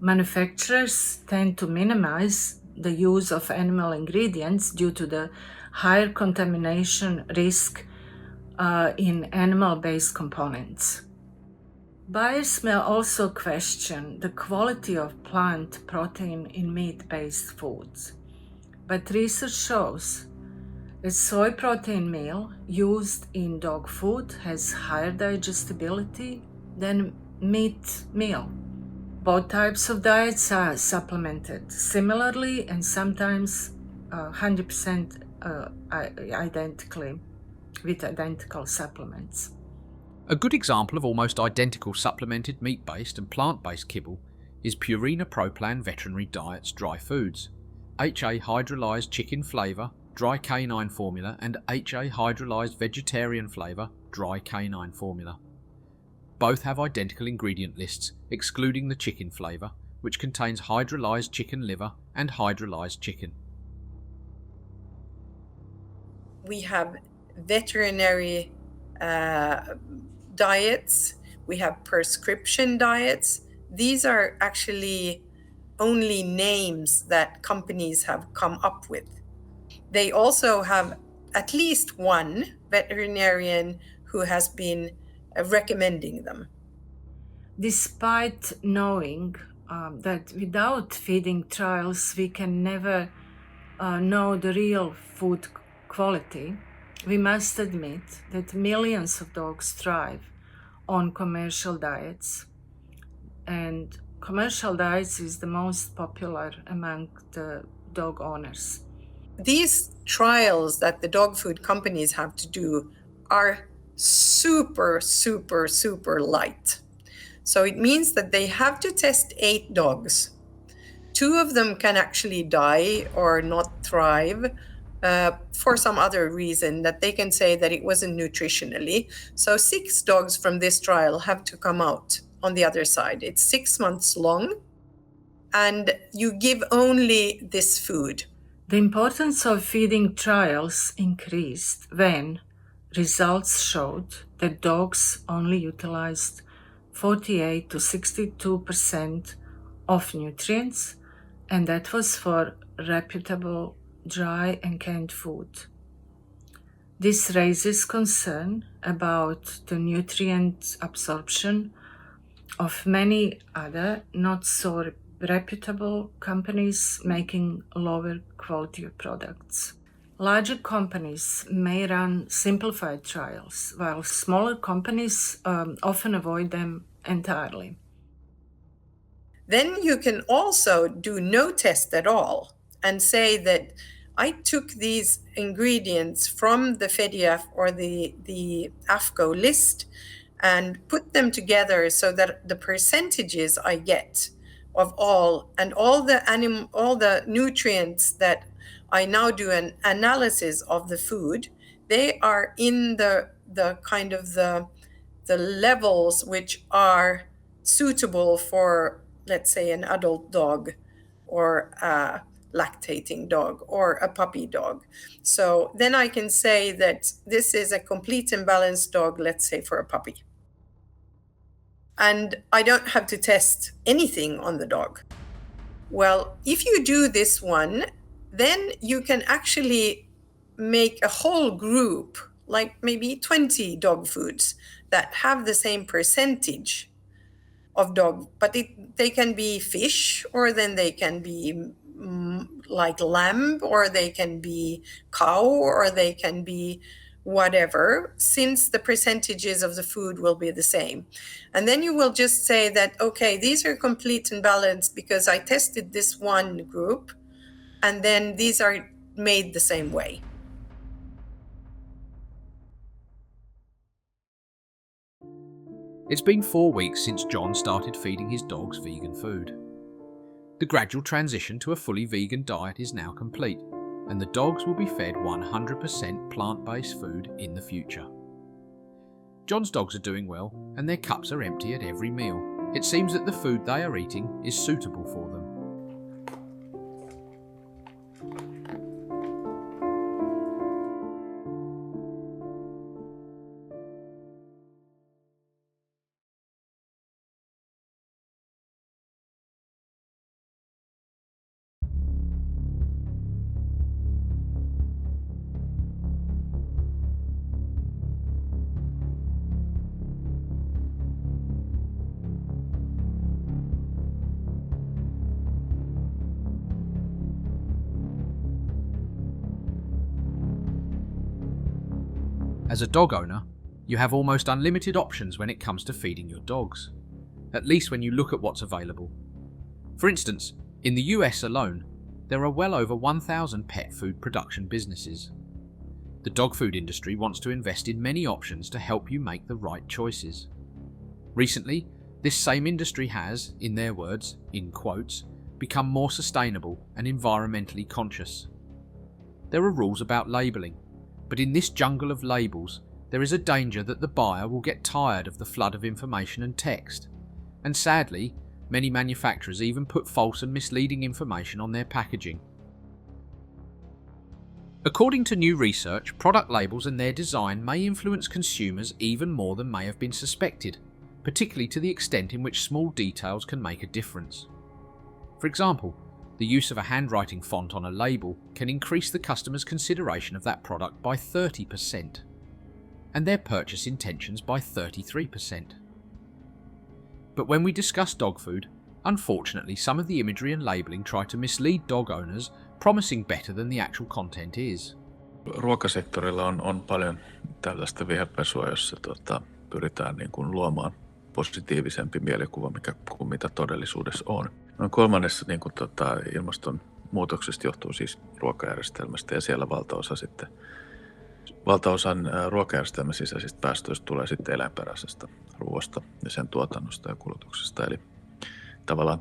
Manufacturers tend to minimize the use of animal ingredients due to the higher contamination risk in animal-based components. Buyers may also question the quality of plant protein in meat-based foods, but research shows that soy protein meal used in dog food has higher digestibility than meat meal. Both types of diets are supplemented similarly and sometimes 100% identically with identical supplements. A good example of almost identical supplemented meat-based and plant-based kibble is Purina ProPlan Veterinary Diets Dry Foods, HA Hydrolyzed Chicken Flavour Dry Canine Formula and HA Hydrolyzed Vegetarian Flavour Dry Canine Formula. Both have identical ingredient lists, excluding the chicken flavour, which contains hydrolyzed chicken liver and hydrolyzed chicken. We have veterinary diets, we have prescription diets. These are actually only names that companies have come up with. They also have at least one veterinarian who has been recommending them. Despite knowing that without feeding trials we can never know the real food quality, we must admit that millions of dogs thrive on commercial diets, and commercial diets is the most popular among the dog owners. These trials that the dog food companies have to do are super light. So it means that they have to test 8 dogs. 2 of them can actually die or not thrive for some other reason that they can say that it wasn't nutritionally. So 6 dogs from this trial have to come out on the other side. It's 6 months long, and you give only this food. The importance of feeding trials increased when results showed that dogs only utilized 48 to 62% of nutrients, and that was for reputable dry and canned food. This raises concern about the nutrient absorption of many other not so reputable companies making lower quality products. Larger companies may run simplified trials, while smaller companies often avoid them entirely. Then you can also do no test at all and say that I took these ingredients from the FEDIAF or the AFCO list and put them together so that the percentages I get of all the nutrients that I now do an analysis of the food, they are in the kind of the levels which are suitable for, let's say, an adult dog or a lactating dog or a puppy dog. So then I can say that this is a complete and balanced dog, let's say, for a puppy. and I don't have to test anything on the dog. Well, if you do this one, then you can actually make a whole group, like maybe 20 dog foods that have the same percentage of dog, but they can be fish, or then they can be like lamb, or they can be cow, or they can be whatever, since the percentages of the food will be the same. And then you will just say that, okay, these are complete and balanced because I tested this one group, and then these are made the same way. It's been 4 weeks since Jon started feeding his dogs vegan food. The gradual transition to a fully vegan diet is now complete, and the dogs will be fed 100% plant-based food in the future. Jon's dogs are doing well, and their cups are empty at every meal. It seems that the food they are eating is suitable for them. As a dog owner, you have almost unlimited options when it comes to feeding your dogs, at least when you look at what's available. For instance, in the US alone, there are well over 1,000 pet food production businesses. The dog food industry wants to invest in many options to help you make the right choices. Recently, this same industry has, in their words, in quotes, become more sustainable and environmentally conscious. There are rules about labelling, but in this jungle of labels, there is a danger that the buyer will get tired of the flood of information and text. And sadly, many manufacturers even put false and misleading information on their packaging. According to new research, product labels and their design may influence consumers even more than may have been suspected, particularly to the extent in which small details can make a difference. For example, the use of a handwriting font on a label can increase the customer's consideration of that product by 30%, and their purchase intentions by 33%. But when we discuss dog food, unfortunately some of the imagery and labelling try to mislead dog owners, promising better than the actual content is. Ruokasektorilla on paljon tällaista viherpesua, jossa pyritään niin kuin luomaan positiivisempi mielikuva kuin mitä todellisuudessa on. Noin kolmannes niin kuin, ilmastonmuutoksesta johtuu siis ruokajärjestelmästä, ja siellä valtaosan ruokajärjestelmän sisäisistä päästöistä tulee sitten eläinperäisestä ruoasta ja sen tuotannosta ja kulutuksesta. Eli tavallaan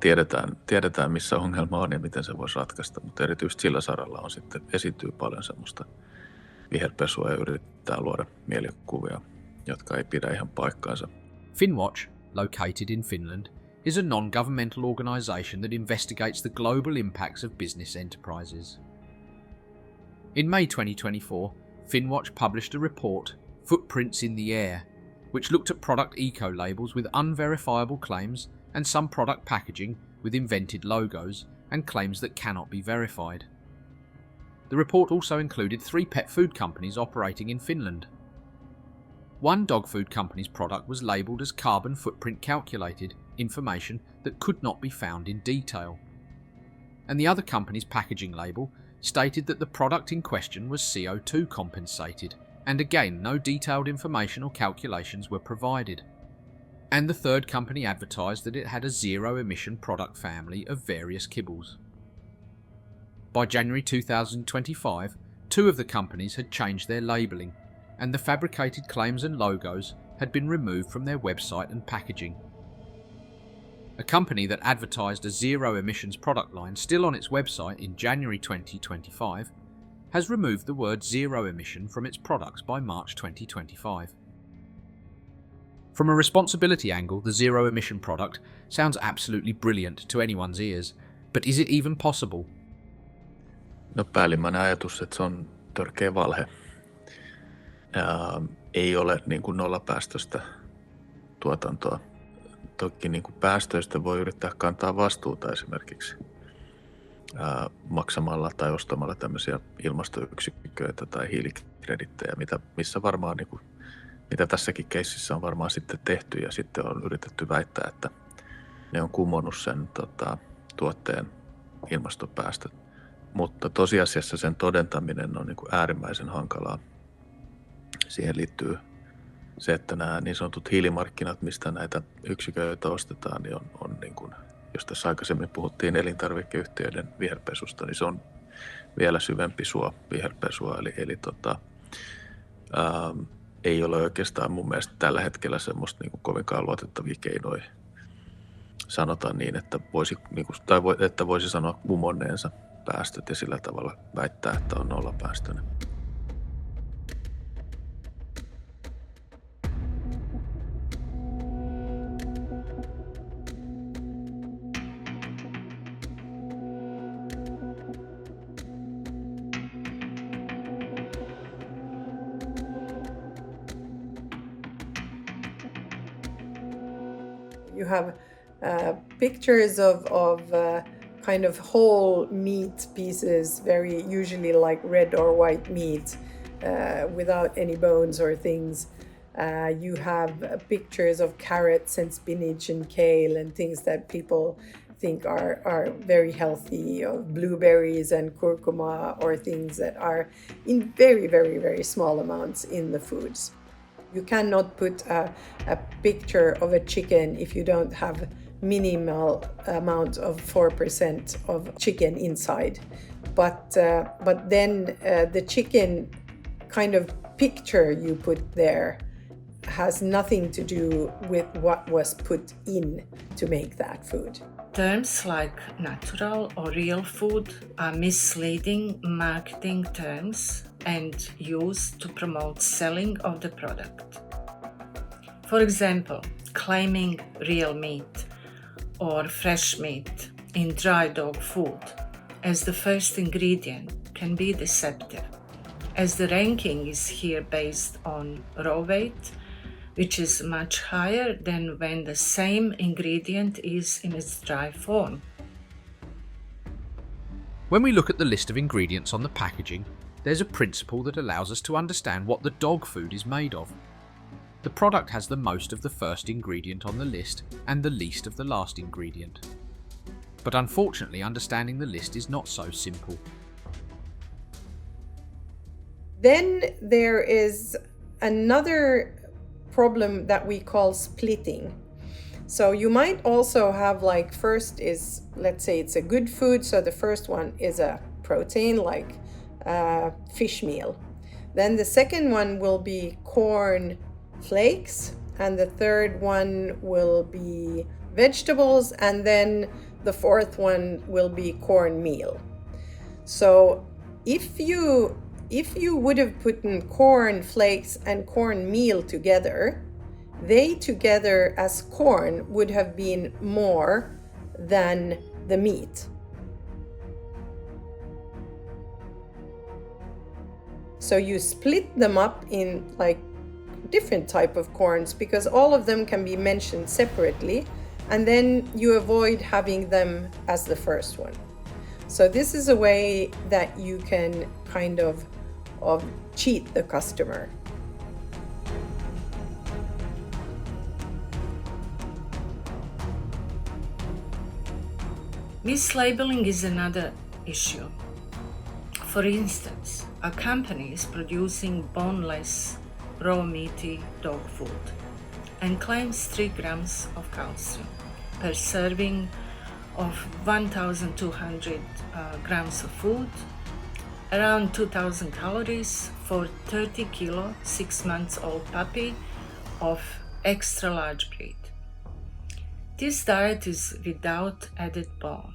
tiedetään missä ongelma on ja miten se voisi ratkaista, mutta erityisesti sillä saralla on sitten esiintyy paljon semmoista viherpesua ja yritetään luoda mielikuvia, jotka ei pidä ihan paikkaansa. Finnwatch, located in Finland, is a non-governmental organisation that investigates the global impacts of business enterprises. In May 2024, Finnwatch published a report, Footprints in the Air, which looked at product eco-labels with unverifiable claims and some product packaging with invented logos and claims that cannot be verified. The report also included 3 pet food companies operating in Finland. One dog food company's product was labelled as carbon footprint calculated, information that could not be found in detail. And the other company's packaging label stated that the product in question was CO2 compensated, and again no detailed information or calculations were provided. And the third company advertised that it had a zero-emission product family of various kibbles. By January 2025, 2 of the companies had changed their labelling, and the fabricated claims and logos had been removed from their website and packaging. A company that advertised a zero-emissions product line still on its website in January 2025 has removed the word zero emission from its products by March 2025. From a responsibility angle, the zero-emission product sounds absolutely brilliant to anyone's ears, but is it even possible? No, päällimmäinen ajatus, että se on törkeä valhe. Ei ole niin kuin nollapäästöistä tuotantoa. toki niin kuin päästöistä voi yrittää kantaa vastuuta esimerkiksi maksamalla tai ostamalla tämmöisiä ilmastoyksiköitä tai hiilikredittejä, missä varmaan, niin kuin, mitä tässäkin keississä on varmaan sitten tehty ja sitten on yritetty väittää, että ne on kumonnut sen tuotteen ilmastopäästöt. Mutta tosiasiassa sen todentaminen on niin kuin äärimmäisen hankalaa. Siihen liittyy se, että nämä niin sanotut hiilimarkkinat, mistä näitä yksiköitä ostetaan, niin on niin kuin, jos tässä aikaisemmin puhuttiin elintarvikeyhtiöiden viherpesusta, niin se on vielä syvempi suo viherpesua. Eli ei ole oikeastaan mun mielestä tällä hetkellä semmoista niin kuin kovinkaan luotettavia keinoja sanota niin, että voisi sanoa kumonneensa päästöt ja sillä tavalla väittää, että on nollapäästöinen. You have pictures of kind of whole meat pieces, very usually like red or white meat, without any bones or things. You have pictures of carrots and spinach and kale and things that people think are very healthy, or blueberries and curcuma, or things that are in very, very, very small amounts in the foods. You cannot put a picture of a chicken if you don't have minimal amount of 4% of chicken inside. But then the chicken kind of picture you put there has nothing to do with what was put in to make that food. Terms like natural or real food are misleading marketing terms and used to promote selling of the product. For example, claiming real meat or fresh meat in dry dog food as the first ingredient can be deceptive, as the ranking is here based on raw weight, which is much higher than when the same ingredient is in its dry form. When we look at the list of ingredients on the packaging, there's a principle that allows us to understand what the dog food is made of. The product has the most of the first ingredient on the list and the least of the last ingredient. But unfortunately, understanding the list is not so simple. Then there is another problem that we call splitting. So you might also have, like, first is, let's say it's a good food, so the first one is a protein, like fish meal. Then the second one will be corn flakes, and the third one will be vegetables, and then the fourth one will be cornmeal. So if you would have put in corn flakes and cornmeal together, they together as corn would have been more than the meat. So you split them up in like different type of corns because all of them can be mentioned separately, and then you avoid having them as the first one. So this is a way that you can kind of cheat the customer. Mislabeling is another issue. For instance, a company is producing boneless, raw meaty dog food and claims 3 grams of calcium per serving of 1,200 grams of food, around 2,000 calories for 30 kilo 6 months old puppy of extra large breed. This diet is without added bone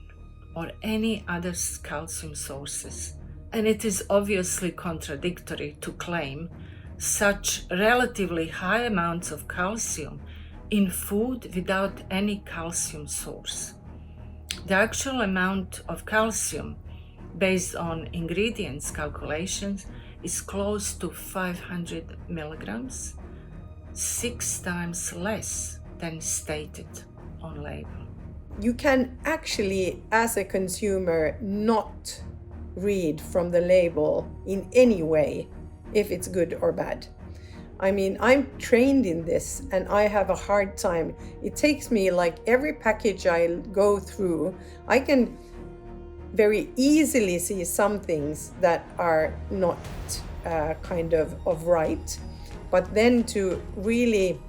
or any other calcium sources, and it is obviously contradictory to claim such relatively high amounts of calcium in food without any calcium source. The actual amount of calcium based on ingredients calculations is close to 500 milligrams, 6 times less than stated. on label. You can actually, as a consumer, not read from the label in any way if it's good or bad. I mean, I'm trained in this and I have a hard time. It takes me like every package I go through, I can very easily see some things that are not kind of right. But then to really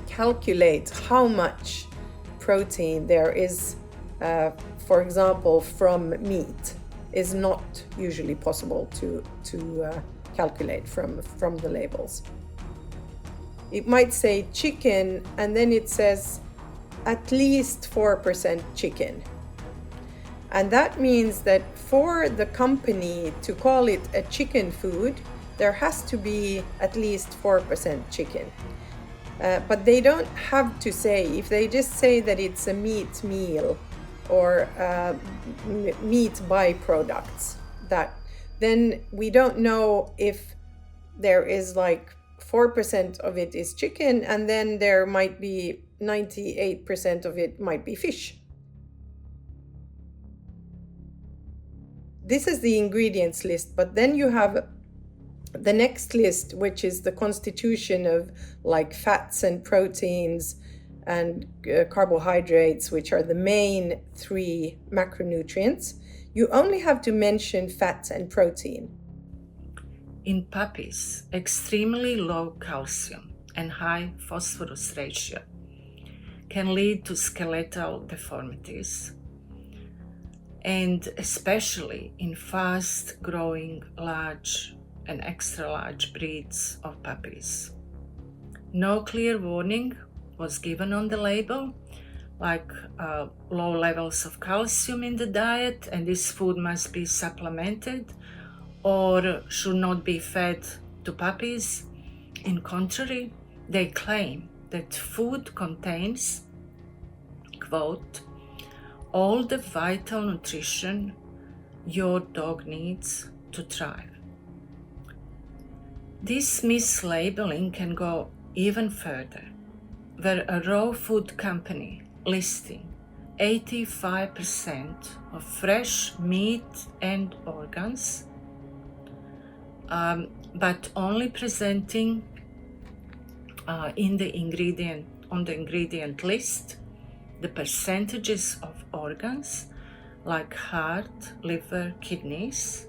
calculate how much protein there is, for example, from meat, is not usually possible to calculate from the labels. It might say chicken, and then it says at least 4% chicken. And that means that for the company to call it a chicken food, there has to be at least 4% chicken. But they don't have to say, if they just say that it's a meat meal or meat byproducts, that then we don't know if there is like 4% of it is chicken, and then there might be 98% of it might be fish. This is the ingredients list, but then you have the next list, which is the constitution of like fats and proteins and carbohydrates, which are the main 3 macronutrients. You only have to mention fats and protein. In puppies, extremely low calcium and high phosphorus ratio can lead to skeletal deformities, and especially in fast-growing large and extra large breeds of puppies. No clear warning was given on the label, like low levels of calcium in the diet and this food must be supplemented or should not be fed to puppies. In contrary, they claim that food contains, quote, all the vital nutrition your dog needs to thrive. This mislabeling can go even further, where a raw food company listing 85% of fresh meat and organs, but only presenting on the ingredient list the percentages of organs like heart, liver, kidneys,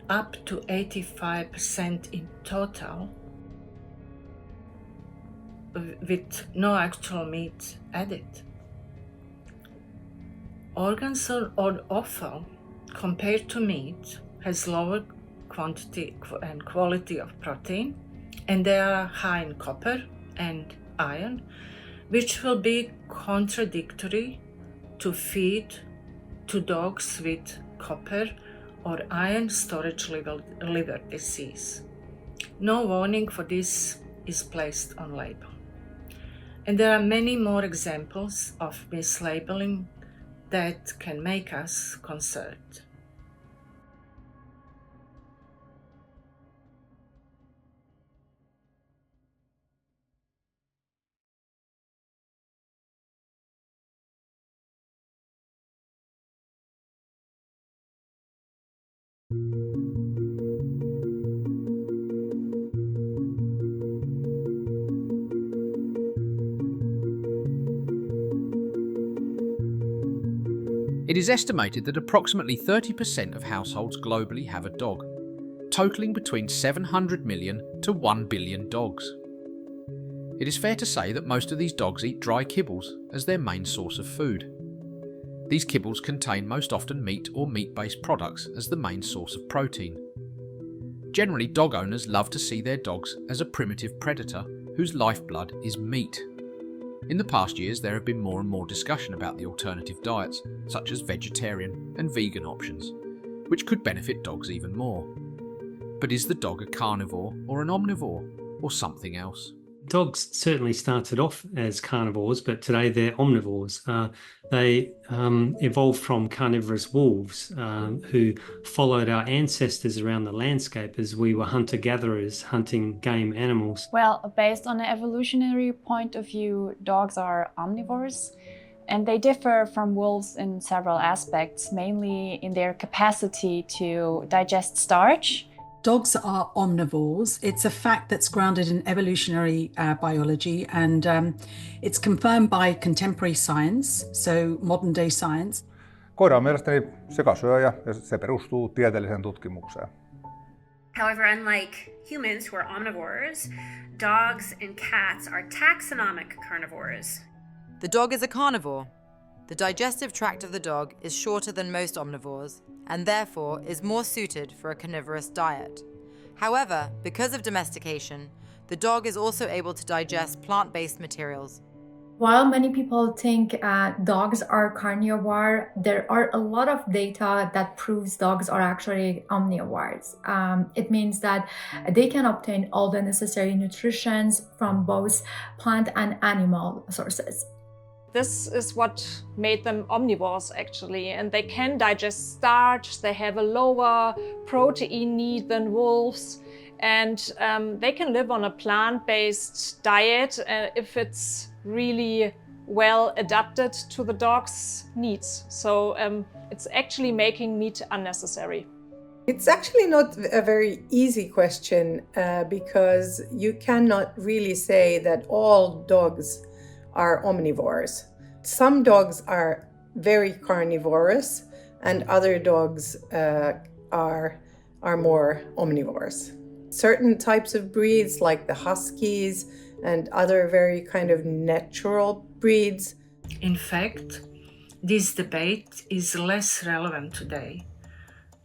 up to 85% in total, with no actual meat added. Organs or offal compared to meat has lower quantity and quality of protein, and they are high in copper and iron, which will be contradictory to feed to dogs with copper or iron storage liver disease. No warning for this is placed on label. And there are many more examples of mislabeling that can make us concerned. It is estimated that approximately 30% of households globally have a dog, totaling between 700 million to 1 billion dogs. It is fair to say that most of these dogs eat dry kibbles as their main source of food. These kibbles contain most often meat or meat-based products as the main source of protein. Generally, dog owners love to see their dogs as a primitive predator whose lifeblood is meat. In the past years, there have been more and more discussion about the alternative diets, such as vegetarian and vegan options, which could benefit dogs even more. But is the dog a carnivore or an omnivore, or something else? dogs certainly started off as carnivores, but today they're omnivores. They evolved from carnivorous wolves who followed our ancestors around the landscape as we were hunter-gatherers hunting game animals. Well, based on an evolutionary point of view, dogs are omnivores. And they differ from wolves in several aspects, mainly in their capacity to digest starch. Dogs are omnivores. It's a fact that's grounded in evolutionary biology, and it's confirmed by contemporary science, so modern day science. Koira on mielestäni sekasyöjä ja se perustuu tieteelliseen tutkimukseen. However, unlike humans who are omnivores, dogs and cats are taxonomic carnivores. The dog is a carnivore. The digestive tract of the dog is shorter than most omnivores and therefore is more suited for a carnivorous diet. However, because of domestication, the dog is also able to digest plant-based materials. While many people think dogs are carnivore, there are a lot of data that proves dogs are actually omnivores. It means that they can obtain all the necessary nutrition from both plant and animal sources. This is what made them omnivores actually, and they can digest starch, they have a lower protein need than wolves, and they can live on a plant-based diet if it's really well adapted to the dog's needs. So it's actually making meat unnecessary. It's actually not a very easy question because you cannot really say that all dogs are omnivores. Some dogs are very carnivorous and other dogs are more omnivores. Certain types of breeds like the huskies and other very kind of natural breeds. In fact, this debate is less relevant today.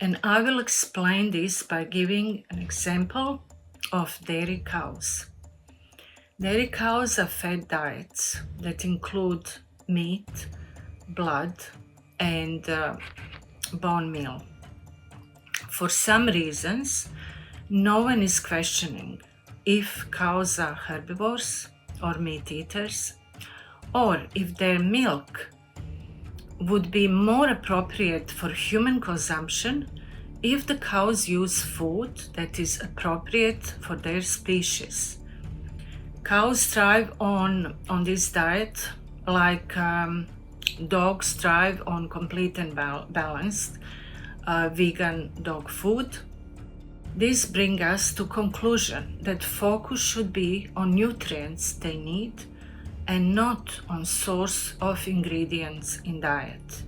And I will explain this by giving an example of dairy cows. Dairy cows are fed diets that include meat, blood, and bone meal. For some reasons, no one is questioning if cows are herbivores or meat eaters, or if their milk would be more appropriate for human consumption if the cows use food that is appropriate for their species. Cows thrive on this diet like dogs thrive on complete and balanced vegan dog food. This brings us to conclusion that focus should be on nutrients they need and not on source of ingredients in diet.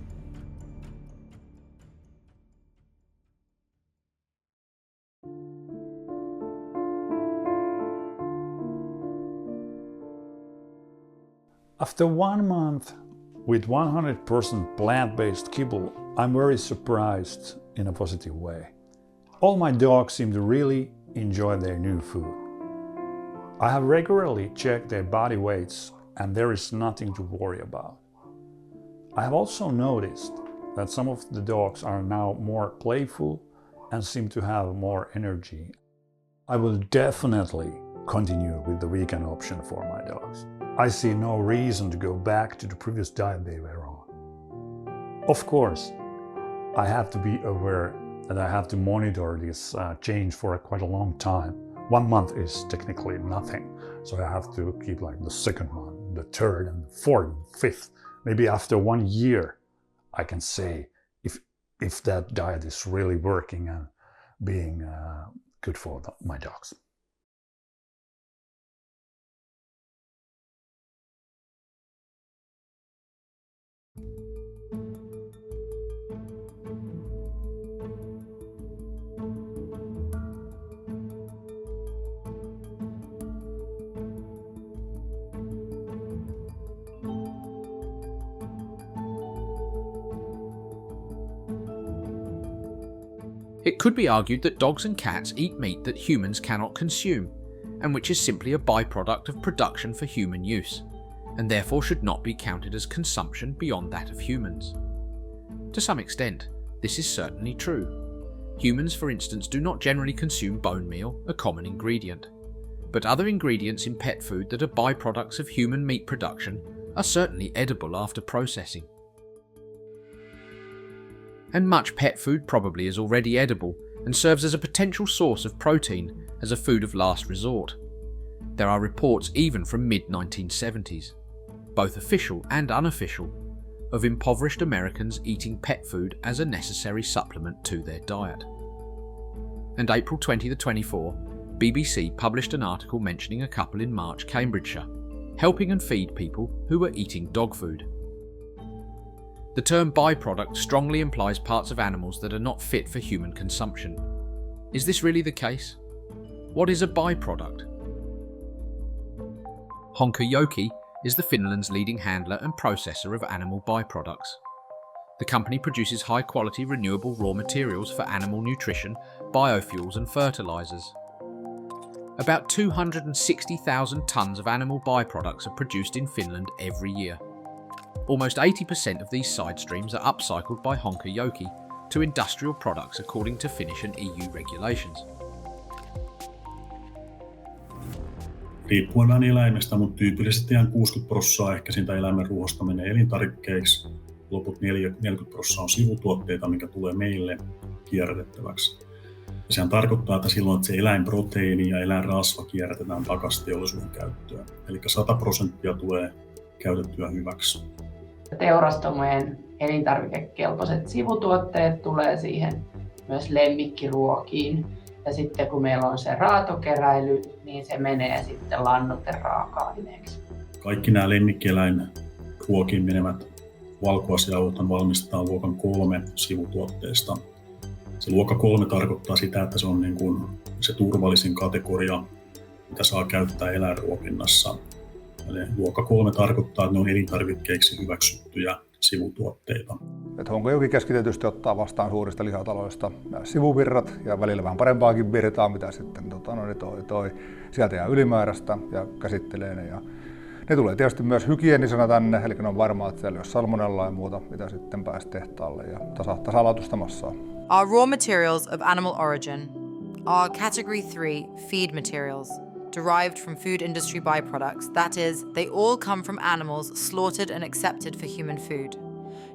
After 1 month with 100% plant-based kibble, I'm very surprised in a positive way. All my dogs seem to really enjoy their new food. I have regularly checked their body weights and there is nothing to worry about. I have also noticed that some of the dogs are now more playful and seem to have more energy. I will definitely continue with the vegan option for my dogs. I see no reason to go back to the previous diet they were on. Of course, I have to be aware that I have to monitor this change for quite a long time. 1 month is technically nothing, so I have to keep like the second month, the third and the fourth and fifth. Maybe after 1 year I can say if that diet is really working and being good for my dogs. It could be argued that dogs and cats eat meat that humans cannot consume, and which is simply a byproduct of production for human use, and therefore should not be counted as consumption beyond that of humans. To some extent, this is certainly true. Humans, for instance, do not generally consume bone meal, a common ingredient. But other ingredients in pet food that are byproducts of human meat production are certainly edible after processing. And much pet food probably is already edible and serves as a potential source of protein as a food of last resort. There are reports even from mid-1970s, both official and unofficial, of impoverished Americans eating pet food as a necessary supplement to their diet. And April 2024, BBC published an article mentioning a couple in March, Cambridgeshire, helping and feed people who were eating dog food. The term byproduct strongly implies parts of animals that are not fit for human consumption. Is this really the case? What is a byproduct? Honkajoki is the Finland's leading handler and processor of animal byproducts. The company produces high-quality renewable raw materials for animal nutrition, biofuels and fertilisers. About 260,000 tonnes of animal byproducts are produced in Finland every year. Almost 80% of these side streams are upcycled by Honkajoki to industrial products according to Finnish and EU regulations. Riippuen vähän eläimestä, mutta tyypillisesti ihan 60% ehkä siitä eläimen ruoasta menee elintarvikkeiksi. Loput 40% on sivutuotteita, mikä tulee meille kierrätettäväksi. Ja sehän tarkoittaa, että silloin että se eläinproteiini ja eläinrasva kierrätetään takaisin teollisuuden käyttöön. Eli 100% tulee käytettyä hyväksi. Teurastamojen elintarvikekelpoiset sivutuotteet tulee siihen myös lemmikkiruokiin. Ja sitten kun meillä on se raatokeräily, niin se menee sitten lannoiteraaka-aineeksi. Kaikki nämä lemmikkieläinruokiin menevät valkuaisjauhot valmistetaan luokan 3 sivutuotteesta. Se luokka 3 tarkoittaa sitä, että se on niin kuin se turvallisin kategoria, mitä saa käyttää eläinruokinnassa. Eli luokka 3 tarkoittaa, että ne on elintarvikkeiksi hyväksyttyjä sivutuotteita. Honkajoki keskitetysti ottaa vastaan suurista lihataloista sivuvirrat ja välillä vähän parempaakin virtaa, mitä sitten sieltä jää ylimääräistä ja käsittelee ne. Ja ne tulee tietysti myös hygieenisenä tänne, eli ne on varmaa, että siellä ei ole salmonellaa ja muuta, mitä sitten pääsi tehtaalle ja tasalaatuista massaa. Our raw materials of animal origin are Category 3 feed materials, derived from food industry byproducts. That is, they all come from animals slaughtered and accepted for human food.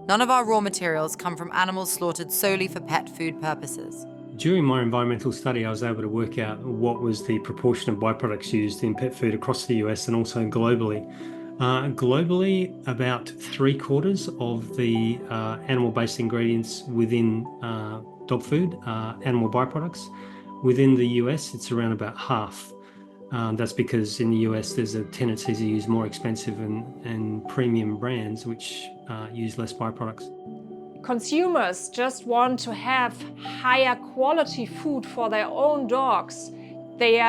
None of our raw materials come from animals slaughtered solely for pet food purposes. During my environmental study, I was able to work out what was the proportion of byproducts used in pet food across the US and also globally. Globally, about 3/4 of the animal-based ingredients within dog food are animal byproducts. Within the US, it's around about half. That's because in the US, there's a tendency to use more expensive and premium brands, which use less byproducts. Consumers just want to have higher quality food for their own dogs. They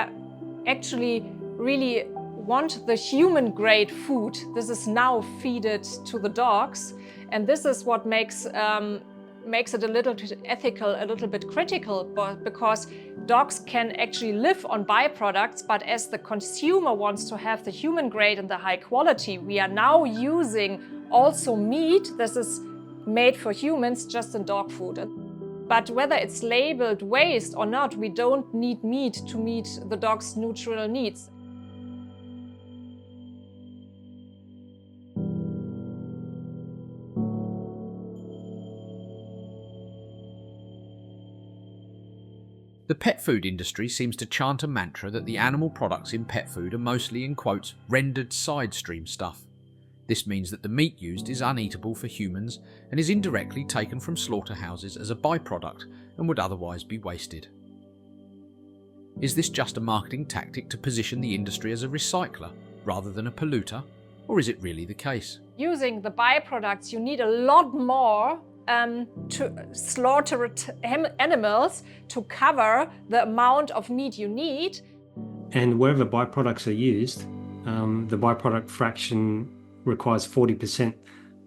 actually really want the human grade food. This is now feeded to the dogs, and this is what makes it a little bit ethical, a little bit critical, because dogs can actually live on byproducts, but as the consumer wants to have the human grade and the high quality, we are now using also meat. This is made for humans just in dog food. But whether it's labeled waste or not, we don't need meat to meet the dog's nutritional needs. The pet food industry seems to chant a mantra that the animal products in pet food are mostly, in quotes, rendered side stream stuff. This means that the meat used is uneatable for humans and is indirectly taken from slaughterhouses as a byproduct and would otherwise be wasted. Is this just a marketing tactic to position the industry as a recycler rather than a polluter, or is it really the case? Using the byproducts, you need a lot more to slaughter animals to cover the amount of meat you need. And wherever byproducts are used, the byproduct fraction requires 40%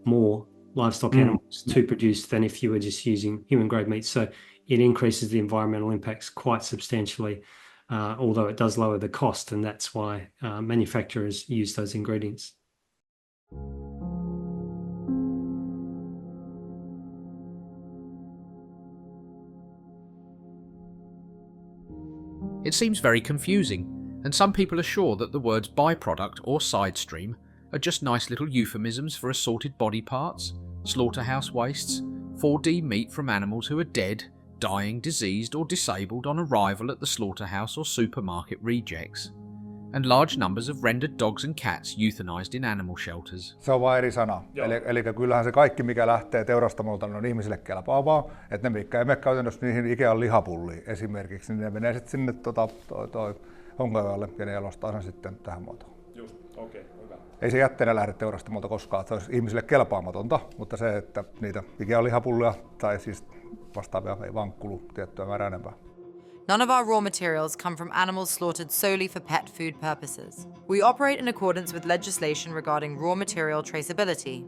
more livestock animals to produce than if you were just using human grade meat. So it increases the environmental impacts quite substantially, although it does lower the cost, and that's why manufacturers use those ingredients. It seems very confusing. and some people are sure that the words byproduct or side stream are just nice little euphemisms for assorted body parts, slaughterhouse wastes, 4D meat from animals who are dead, dying, diseased or disabled on arrival at the slaughterhouse or supermarket rejects, and large numbers of rendered dogs and cats euthanized in animal shelters. Se on vain eri sana. Eli kyllähän se kaikki, mikä lähtee teurastamolta, on ihmisille kelpaavaa. Että ne, mitkä ei mene käytännössä niihin Ikean lihapulliin esimerkiksi, niin ne menee sitten sinne Honkajoelle ja ne jalostaa sen sitten tähän muotoon. Just, okei, hyvä. Ei se jätteenä lähde teurastamolta koskaan, että se olisi ihmisille kelpaamatonta, mutta se, että niitä Ikean lihapullia tai siis vastaavia ei vaan kulu tiettyä määrää enempää. None of our raw materials come from animals slaughtered solely for pet food purposes. We operate in accordance with legislation regarding raw material traceability.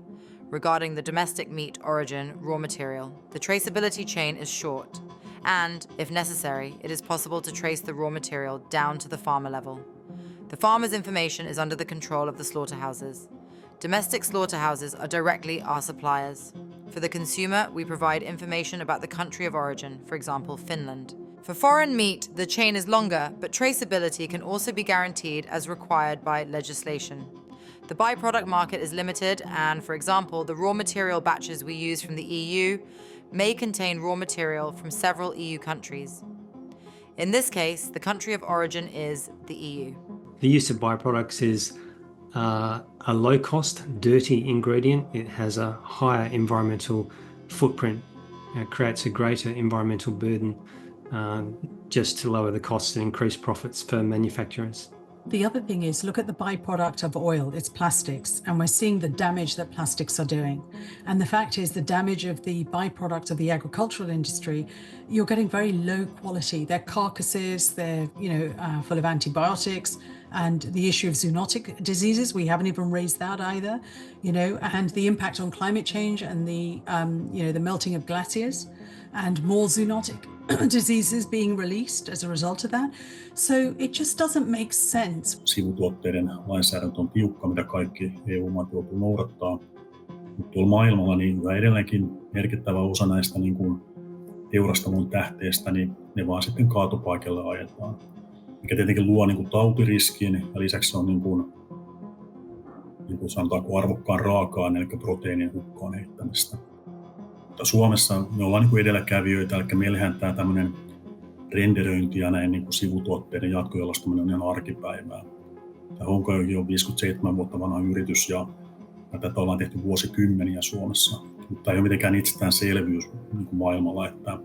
Regarding the domestic meat origin raw material, the traceability chain is short, and, if necessary, it is possible to trace the raw material down to the farmer level. The farmer's information is under the control of the slaughterhouses. Domestic slaughterhouses are directly our suppliers. For the consumer, we provide information about the country of origin, for example, Finland. For foreign meat, the chain is longer, but traceability can also be guaranteed as required by legislation. The byproduct market is limited, and, for example, the raw material batches we use from the EU may contain raw material from several EU countries. In this case, the country of origin is the EU. The use of byproducts is a low-cost, dirty ingredient. It has a higher environmental footprint. It creates a greater environmental burden just to lower the costs and increase profits for manufacturers. The other thing is, look at the byproduct of oil, it's plastics, and we're seeing the damage that plastics are doing. And the fact is, the damage of the byproduct of the agricultural industry, you're getting very low quality. They're carcasses, they're full of antibiotics, and the issue of zoonotic diseases, we haven't even raised that either, and the impact on climate change and the melting of glaciers, and more zoonotic diseases being released as a result of that. So it just doesn't make sense. Sivutuotteiden lainsäädäntö on tiukka, mitä kaikki EU-maat joutuu noudattaa. Mutta tuolla maailmalla niin yhä edelleenkin merkittävä osa näistä niin kuin teurastamon tähteistä, niin ne vaan sitten kaatopaikalle ajetaan. Mikä tietenkin luo niin kuin tautiriskin ja lisäksi se on niin kuin sanotaanko arvokkaan raaka-aineen, eli proteiinin hukkaan heittämistä. Mutta Suomessa me ollaan niin kuin edelläkävijöitä, eli meillähän tämä tämmöinen renderöinti ja näin niin kuin sivutuotteiden jatkojalostaminen on ihan arkipäivää. Tämä Honkajoki on 57 vuotta vanha yritys ja tätä ollaan tehty vuosikymmeniä Suomessa. Mutta tämä ei ole mitenkään itsestäänselvyys niin kuin maailmalla, että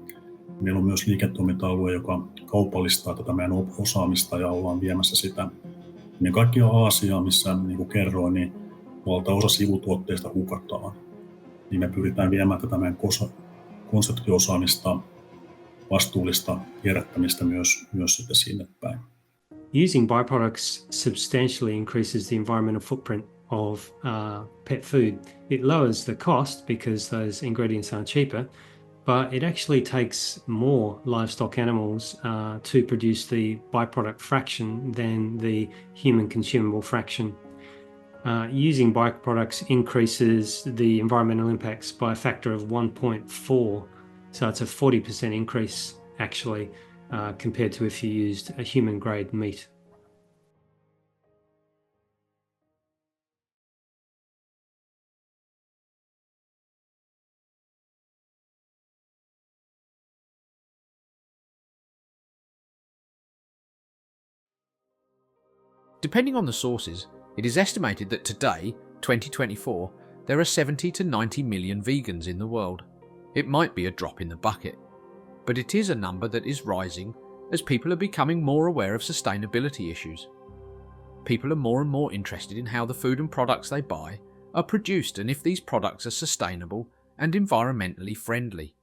meillä on myös liiketoiminta-alue, joka kaupallistaa tätä meidän osaamista ja ollaan viemässä sitä. Ne kaikki on Aasiaa, missä niin kuin kerroin, niin valtaosa sivutuotteista hukataan. Niin me pyritään viemään tätä meidän konseptiosaamista, vastuullista kierrättämistä myös sitten sinne päin. Using byproducts substantially increases the environmental footprint of pet food. It lowers the cost because those ingredients are cheaper, but it actually takes more livestock animals to produce the byproduct fraction than the human consumable fraction. Using byproducts increases the environmental impacts by a factor of 1.4, so it's a 40% increase actually compared to if you used a human grade meat. Depending on the sources, it is estimated that today, 2024, there are 70 to 90 million vegans in the world. It might be a drop in the bucket, but it is a number that is rising as people are becoming more aware of sustainability issues. People are more and more interested in how the food and products they buy are produced and if these products are sustainable and environmentally friendly.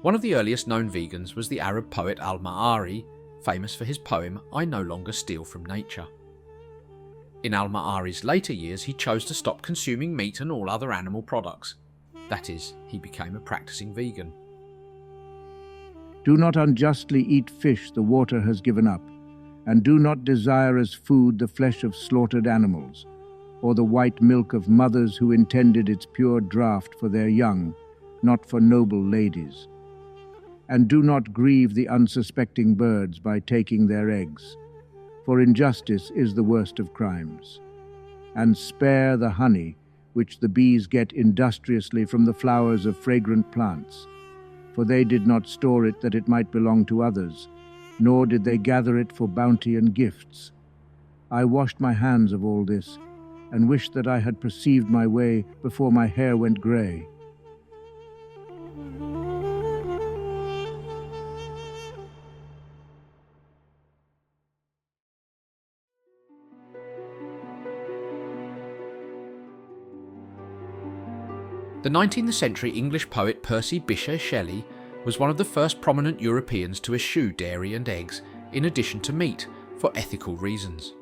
One of the earliest known vegans was the Arab poet al-Ma'ari, famous for his poem I No Longer Steal From Nature. In al-Ma'ari's later years, he chose to stop consuming meat and all other animal products. That is, he became a practicing vegan. Do not unjustly eat fish the water has given up, and do not desire as food the flesh of slaughtered animals, or the white milk of mothers who intended its pure draught for their young, not for noble ladies. And do not grieve the unsuspecting birds by taking their eggs, for injustice is the worst of crimes. And spare the honey which the bees get industriously from the flowers of fragrant plants, for they did not store it that it might belong to others, nor did they gather it for bounty and gifts. I washed my hands of all this, and wished that I had perceived my way before my hair went grey. The 19th century English poet Percy Bysshe Shelley was one of the first prominent Europeans to eschew dairy and eggs in addition to meat for ethical reasons.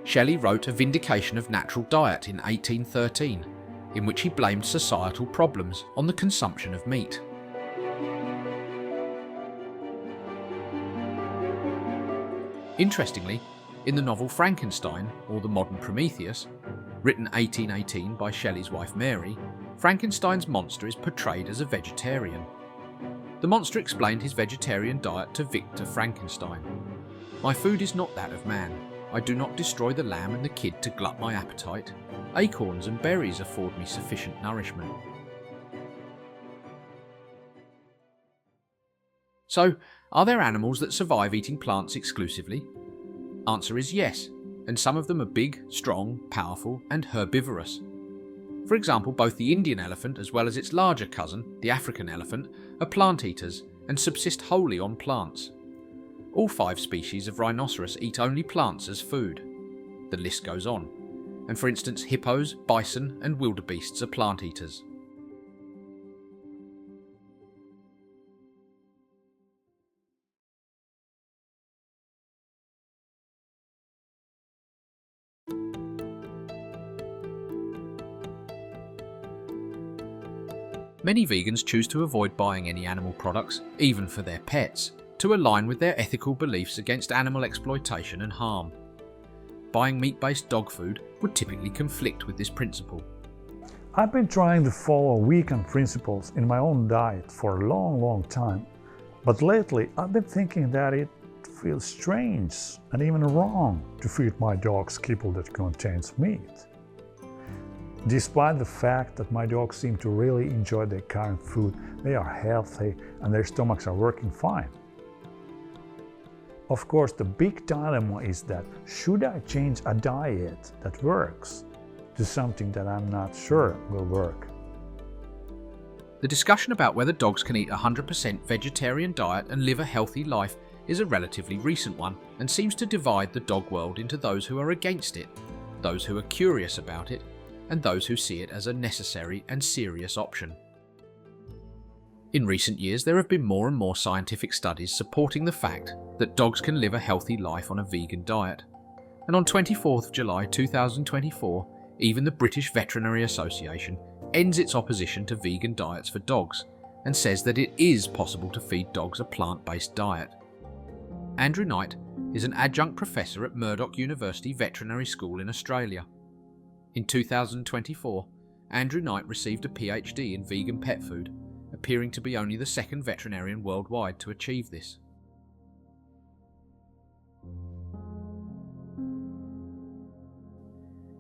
Shelley wrote A Vindication of Natural Diet in 1813, in which he blamed societal problems on the consumption of meat. Interestingly, in the novel Frankenstein, or The Modern Prometheus, written 1818 by Shelley's wife Mary, Frankenstein's monster is portrayed as a vegetarian. The monster explained his vegetarian diet to Victor Frankenstein. "My food is not that of man. I do not destroy the lamb and the kid to glut my appetite. Acorns and berries afford me sufficient nourishment." So, are there animals that survive eating plants exclusively? Answer is yes, and some of them are big, strong, powerful, and herbivorous. For example, both the Indian elephant as well as its larger cousin, the African elephant, are plant eaters and subsist wholly on plants. All 5 species of rhinoceros eat only plants as food. The list goes on. And for instance, hippos, bison, and wildebeests are plant eaters. Many vegans choose to avoid buying any animal products, even for their pets, to align with their ethical beliefs against animal exploitation and harm. Buying meat-based dog food would typically conflict with this principle. I've been trying to follow vegan principles in my own diet for a long time, but lately I've been thinking that it feels strange and even wrong to feed my dogs kibble that contains meat. Despite the fact that my dogs seem to really enjoy their current food, they are healthy and their stomachs are working fine. Of course, the big dilemma is that should I change a diet that works to something that I'm not sure will work? The discussion about whether dogs can eat a 100% vegetarian diet and live a healthy life is a relatively recent one and seems to divide the dog world into those who are against it, those who are curious about it, and those who see it as a necessary and serious option. In recent years, there have been more and more scientific studies supporting the fact that dogs can live a healthy life on a vegan diet. And on 24th July 2024, even the British Veterinary Association ends its opposition to vegan diets for dogs and says that it is possible to feed dogs a plant-based diet. Andrew Knight is an adjunct professor at Murdoch University Veterinary School in Australia. In 2024, Andrew Knight received a PhD in vegan pet food, appearing to be only the second veterinarian worldwide to achieve this.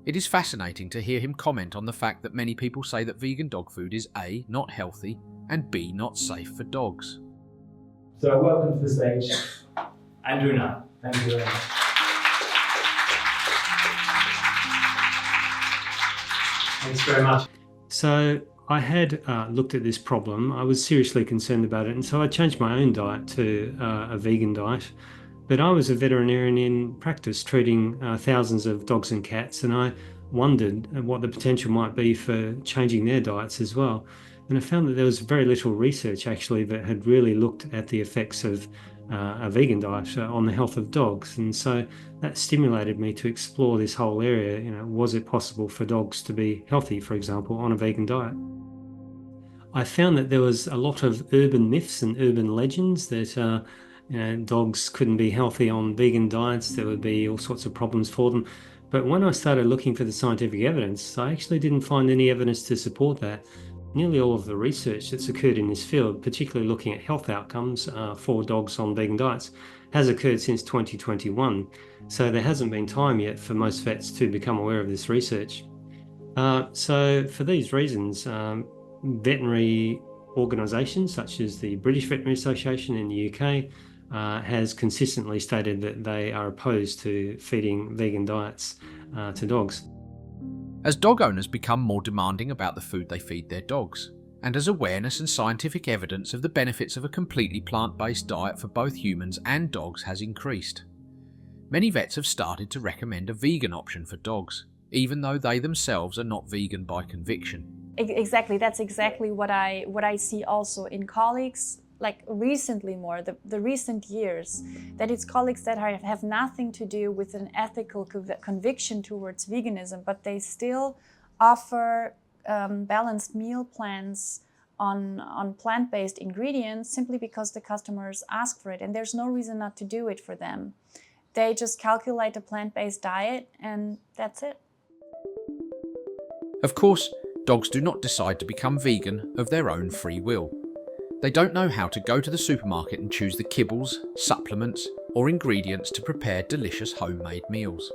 It is fascinating to hear him comment on the fact that many people say that vegan dog food is A, not healthy, and B, not safe for dogs. So I welcome to the stage Andrew Knight. Thank you very much. Thanks very much. So I had looked at this problem. I was seriously concerned about it, and so I changed my own diet to a vegan diet. But I was a veterinarian in practice, treating thousands of dogs and cats, and I wondered what the potential might be for changing their diets as well. And I found that there was very little research actually that had really looked at the effects of a vegan diet on the health of dogs. And so that stimulated me to explore this whole area. Was it possible for dogs to be healthy, for example, on a vegan diet? I found that there was a lot of urban myths and urban legends that dogs couldn't be healthy on vegan diets. There would be all sorts of problems for them. But when I started looking for the scientific evidence, I actually didn't find any evidence to support that. Nearly all of the research that's occurred in this field, particularly looking at health outcomes for dogs on vegan diets, has occurred since 2021. So there hasn't been time yet for most vets to become aware of this research. So for these reasons, veterinary organisations such as the British Veterinary Association in the UK has consistently stated that they are opposed to feeding vegan diets to dogs. As dog owners become more demanding about the food they feed their dogs, and as awareness and scientific evidence of the benefits of a completely plant-based diet for both humans and dogs has increased, many vets have started to recommend a vegan option for dogs, even though they themselves are not vegan by conviction. Exactly, that's exactly what I see also in colleagues, like recently more, the recent years, that it's colleagues that have nothing to do with an ethical conviction towards veganism, but they still offer balanced meal plans on plant-based ingredients simply because the customers ask for it, and there's no reason not to do it for them. They just calculate a plant-based diet and that's it. Of course, dogs do not decide to become vegan of their own free will. They don't know how to go to the supermarket and choose the kibbles, supplements, or ingredients to prepare delicious homemade meals.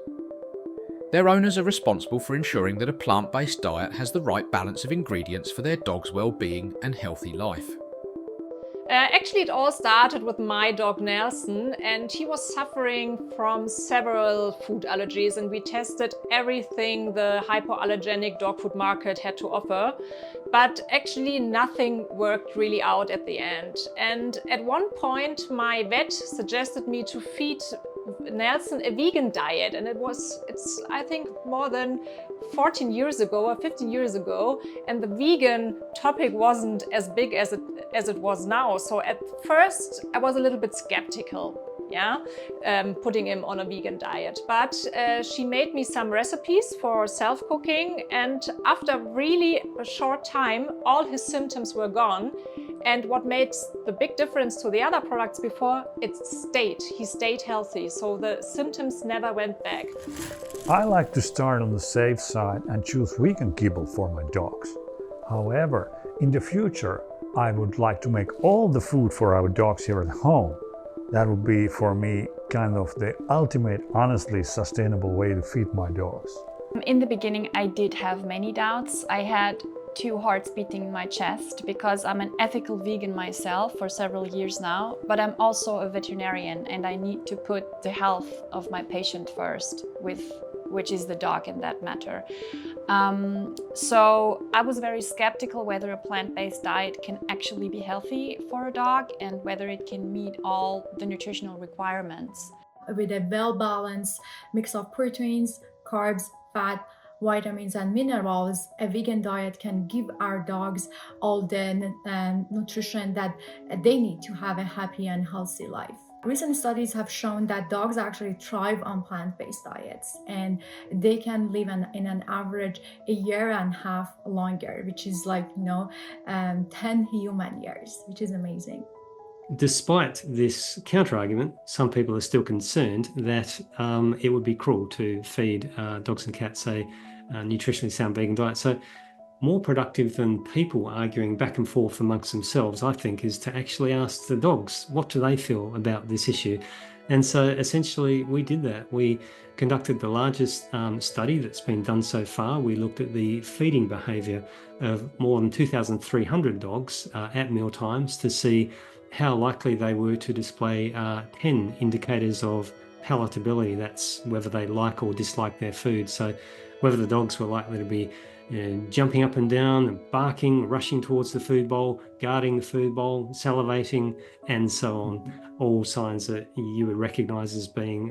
Their owners are responsible for ensuring that a plant-based diet has the right balance of ingredients for their dog's well-being and healthy life. Actually, it all started with my dog Nelson, and he was suffering from several food allergies, and we tested everything the hypoallergenic dog food market had to offer, but actually nothing worked really out at the end. And at one point my vet suggested me to feed Nelson a vegan diet, and it's I think more than 14 years ago or 15 years ago, and the vegan topic wasn't as big as it was now. So at first I was a little bit skeptical, putting him on a vegan diet. But she made me some recipes for self-cooking, and after really a short time all his symptoms were gone. And what made the big difference to the other products before, he stayed healthy, so the symptoms never went back. I like to start on the safe side and choose vegan kibble for my dogs. However, in the future, I would like to make all the food for our dogs here at home. That would be for me kind of the ultimate, honestly sustainable way to feed my dogs. In the beginning, I did have many doubts. I had 2 hearts beating in my chest because I'm an ethical vegan myself for several years now, but I'm also a veterinarian and I need to put the health of my patient first, which is the dog in that matter. So I was very skeptical whether a plant-based diet can actually be healthy for a dog and whether it can meet all the nutritional requirements. With a well-balanced mix of proteins, carbs, fat, vitamins and minerals, a vegan diet can give our dogs all the nutrition that they need to have a happy and healthy life. Recent studies have shown that dogs actually thrive on plant-based diets, and they can live in an average a year and a half longer, which is like 10 human years, which is amazing. Despite this counter-argument, some people are still concerned that it would be cruel to feed dogs and cats a nutritionally sound vegan diet. So more productive than people arguing back and forth amongst themselves, I think, is to actually ask the dogs, what do they feel about this issue? And so essentially we did that. We conducted the largest study that's been done so far. We looked at the feeding behaviour of more than 2,300 dogs at meal times to see how likely they were to display 10 indicators of palatability. That's whether they like or dislike their food. So whether the dogs were likely to be jumping up and down and barking, rushing towards the food bowl, guarding the food bowl, salivating, and so on. All signs that you would recognise as being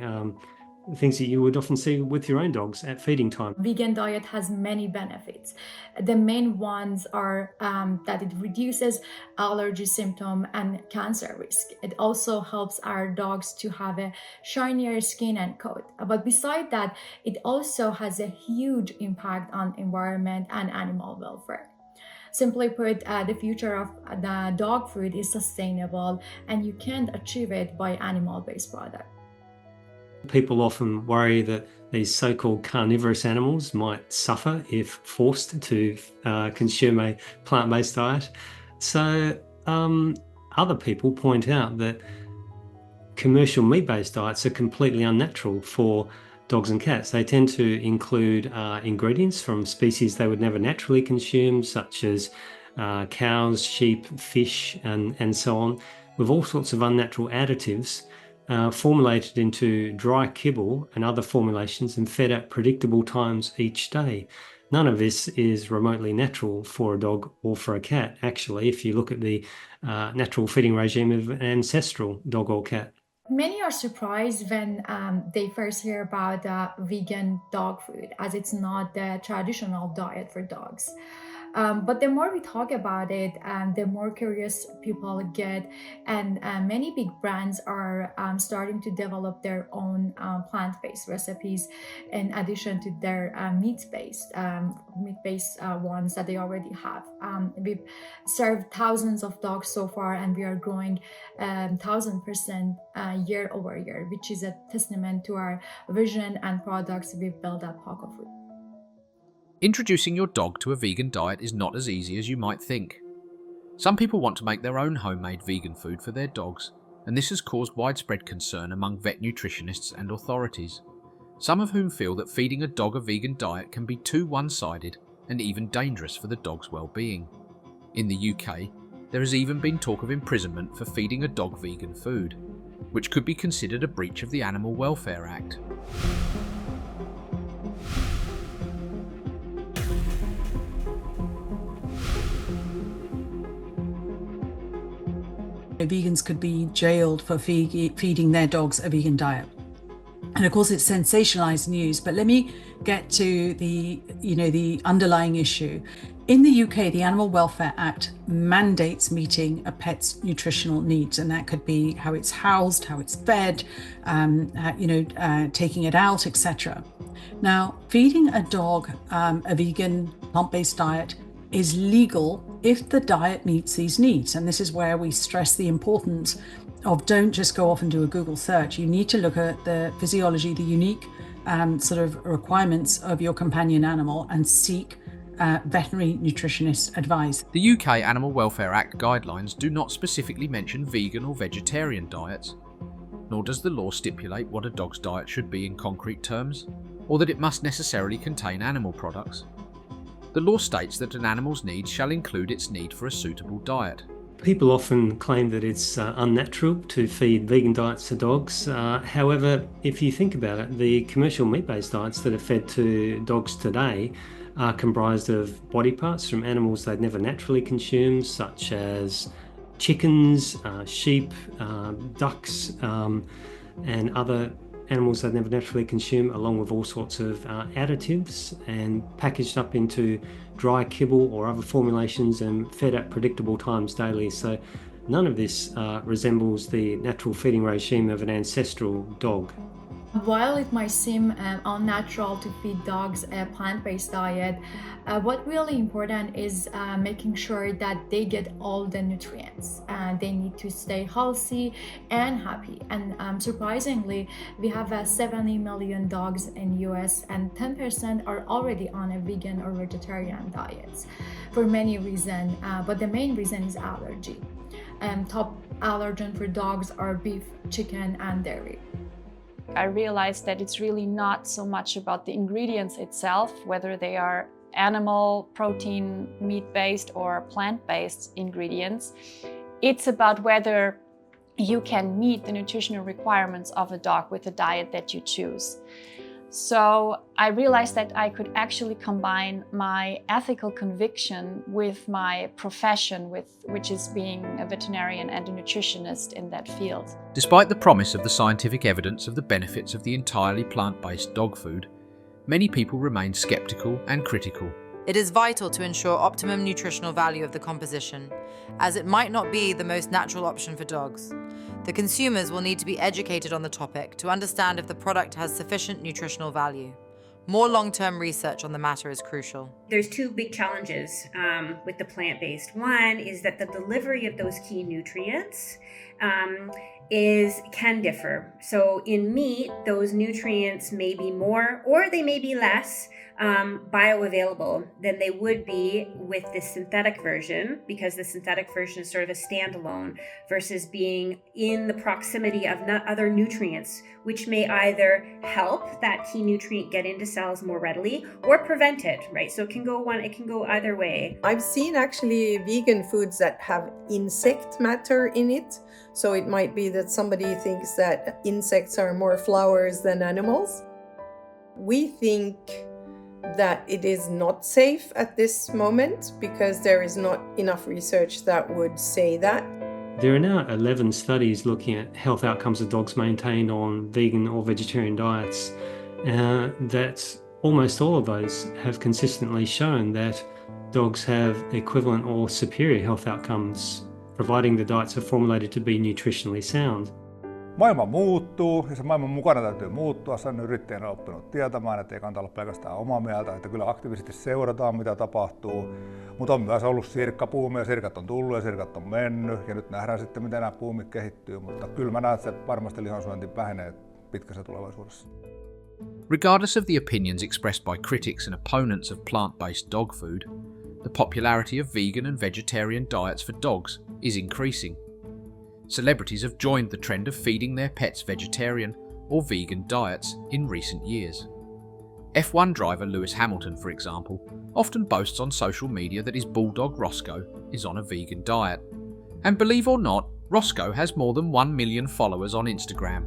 things that you would often see with your own dogs at feeding time. Vegan diet has many benefits. The main ones are that it reduces allergy symptom and cancer risk. It also helps our dogs to have a shinier skin and coat. But beside that, it also has a huge impact on environment and animal welfare. Simply put, the future of the dog food is sustainable, and you can't achieve it by animal-based products. People often worry that these so-called carnivorous animals might suffer if forced to consume a plant-based diet. So other people point out that commercial meat-based diets are completely unnatural for dogs and cats. They tend to include ingredients from species they would never naturally consume, such as cows, sheep, fish, and so on, with all sorts of unnatural additives formulated into dry kibble and other formulations and fed at predictable times each day. None of this is remotely natural for a dog or for a cat, actually, if you look at the natural feeding regime of an ancestral dog or cat. Many are surprised when they first hear about vegan dog food, as it's not the traditional diet for dogs. But the more we talk about it, the more curious people get, and many big brands are starting to develop their own plant-based recipes in addition to their meat-based ones that they already have. We've served thousands of dogs so far, and we are growing 1,000% year over year, which is a testament to our vision and products we've built at PAWCO Food. Introducing your dog to a vegan diet is not as easy as you might think. Some people want to make their own homemade vegan food for their dogs, and this has caused widespread concern among vet nutritionists and authorities, some of whom feel that feeding a dog a vegan diet can be too one-sided and even dangerous for the dog's well-being. In the UK, there has even been talk of imprisonment for feeding a dog vegan food, which could be considered a breach of the Animal Welfare Act. Vegans could be jailed for feeding their dogs a vegan diet. And of course, it's sensationalized news, but let me get to the underlying issue. In the UK, the Animal Welfare Act mandates meeting a pet's nutritional needs, and that could be how it's housed, how it's fed, taking it out, etc. Now, feeding a dog a vegan plant-based diet is legal if the diet meets these needs. And this is where we stress the importance of don't just go off and do a Google search. You need to look at the physiology, the unique sort of requirements of your companion animal and seek veterinary nutritionist advice. The UK Animal Welfare Act guidelines do not specifically mention vegan or vegetarian diets, nor does the law stipulate what a dog's diet should be in concrete terms, or that it must necessarily contain animal products. The law states that an animal's needs shall include its need for a suitable diet. People often claim that it's unnatural to feed vegan diets to dogs. However, if you think about it, the commercial meat-based diets that are fed to dogs today are comprised of body parts from animals they'd never naturally consume, such as chickens, sheep, ducks, and other animals they'd never naturally consume, along with all sorts of additives, and packaged up into dry kibble or other formulations and fed at predictable times daily. So none of this resembles the natural feeding regime of an ancestral dog. While it might seem unnatural to feed dogs a plant-based diet, what really important is making sure that they get all the nutrients. They need to stay healthy and happy. And surprisingly, we have 70 million dogs in US, and 10% are already on a vegan or vegetarian diets for many reasons, but the main reason is allergy. Top allergen for dogs are beef, chicken, and dairy. I realized that it's really not so much about the ingredients itself, whether they are animal, protein, meat-based or plant-based ingredients. It's about whether you can meet the nutritional requirements of a dog with the diet that you choose. So I realized that I could actually combine my ethical conviction with my profession, which is being a veterinarian and a nutritionist in that field. Despite the promise of the scientific evidence of the benefits of the entirely plant-based dog food, many people remain sceptical and critical. It is vital to ensure optimum nutritional value of the composition, as it might not be the most natural option for dogs. The consumers will need to be educated on the topic to understand if the product has sufficient nutritional value. More long-term research on the matter is crucial. There's two big challenges with the plant-based. One is that the delivery of those key nutrients can differ. So in meat, those nutrients may be more or they may be less bioavailable than they would be with the synthetic version, because the synthetic version is sort of a standalone versus being in the proximity of other nutrients, which may either help that key nutrient get into cells more readily or prevent it, right? So it can go either way. I've seen actually vegan foods that have insect matter in it. So it might be that somebody thinks that insects are more flowers than animals. We think that it is not safe at this moment because there is not enough research that would say that. There are now 11 studies looking at health outcomes of dogs maintained on vegan or vegetarian diets. That almost all of those have consistently shown that dogs have equivalent or superior health outcomes, providing the diets are formulated to be nutritionally sound. Maailma muuttuu ja se maailman mukana täytyy muuttua. Se on yrittäjänä oppinut tietämään, että ei kannata olla pelkästään omaa mieltä, että kyllä aktiivisesti seurataan mitä tapahtuu. Mutta on myös ollut sirkkapuumia, sirkat on tullut ja sirkat on mennyt ja nyt nähdään sitten miten nämä puumit kehittyy, mutta kyllä mä näen, että se varmasti lihansyönti vähenee pitkässä tulevaisuudessa. Regardless of the opinions expressed by critics and opponents of plant-based dog food, the popularity of vegan and vegetarian diets for dogs is increasing. Celebrities have joined the trend of feeding their pets vegetarian or vegan diets in recent years. F1 driver Lewis Hamilton, for example, often boasts on social media that his bulldog Roscoe is on a vegan diet. And believe or not, Roscoe has more than 1 million followers on Instagram.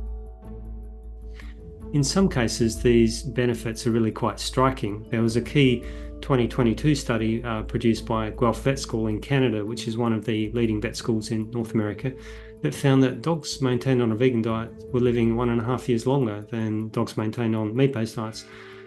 In some cases, these benefits are really quite striking. There was a key 2022 study produced by Guelph Vet School in Canada, which is one of the leading vet schools in North America, that found that dogs maintained on a vegan diet were living 1.5 years longer than dogs maintained on meat-based diets.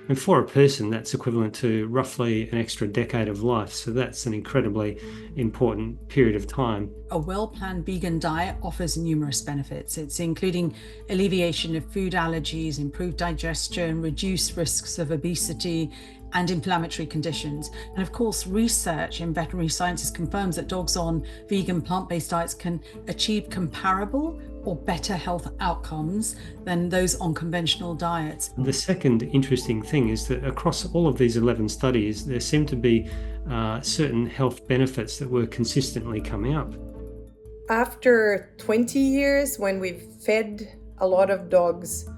And for a person, that's equivalent to roughly an extra decade of life. So that's an incredibly important period of time. A well-planned vegan diet offers numerous benefits. It's including alleviation of food allergies, improved digestion, reduced risks of obesity, and inflammatory conditions. And of course, research in veterinary sciences confirms that dogs on vegan plant-based diets can achieve comparable or better health outcomes than those on conventional diets. The second interesting thing is that across all of these 11 studies, there seem to be certain health benefits that were consistently coming up. After 20 years, when we've fed a lot of dogs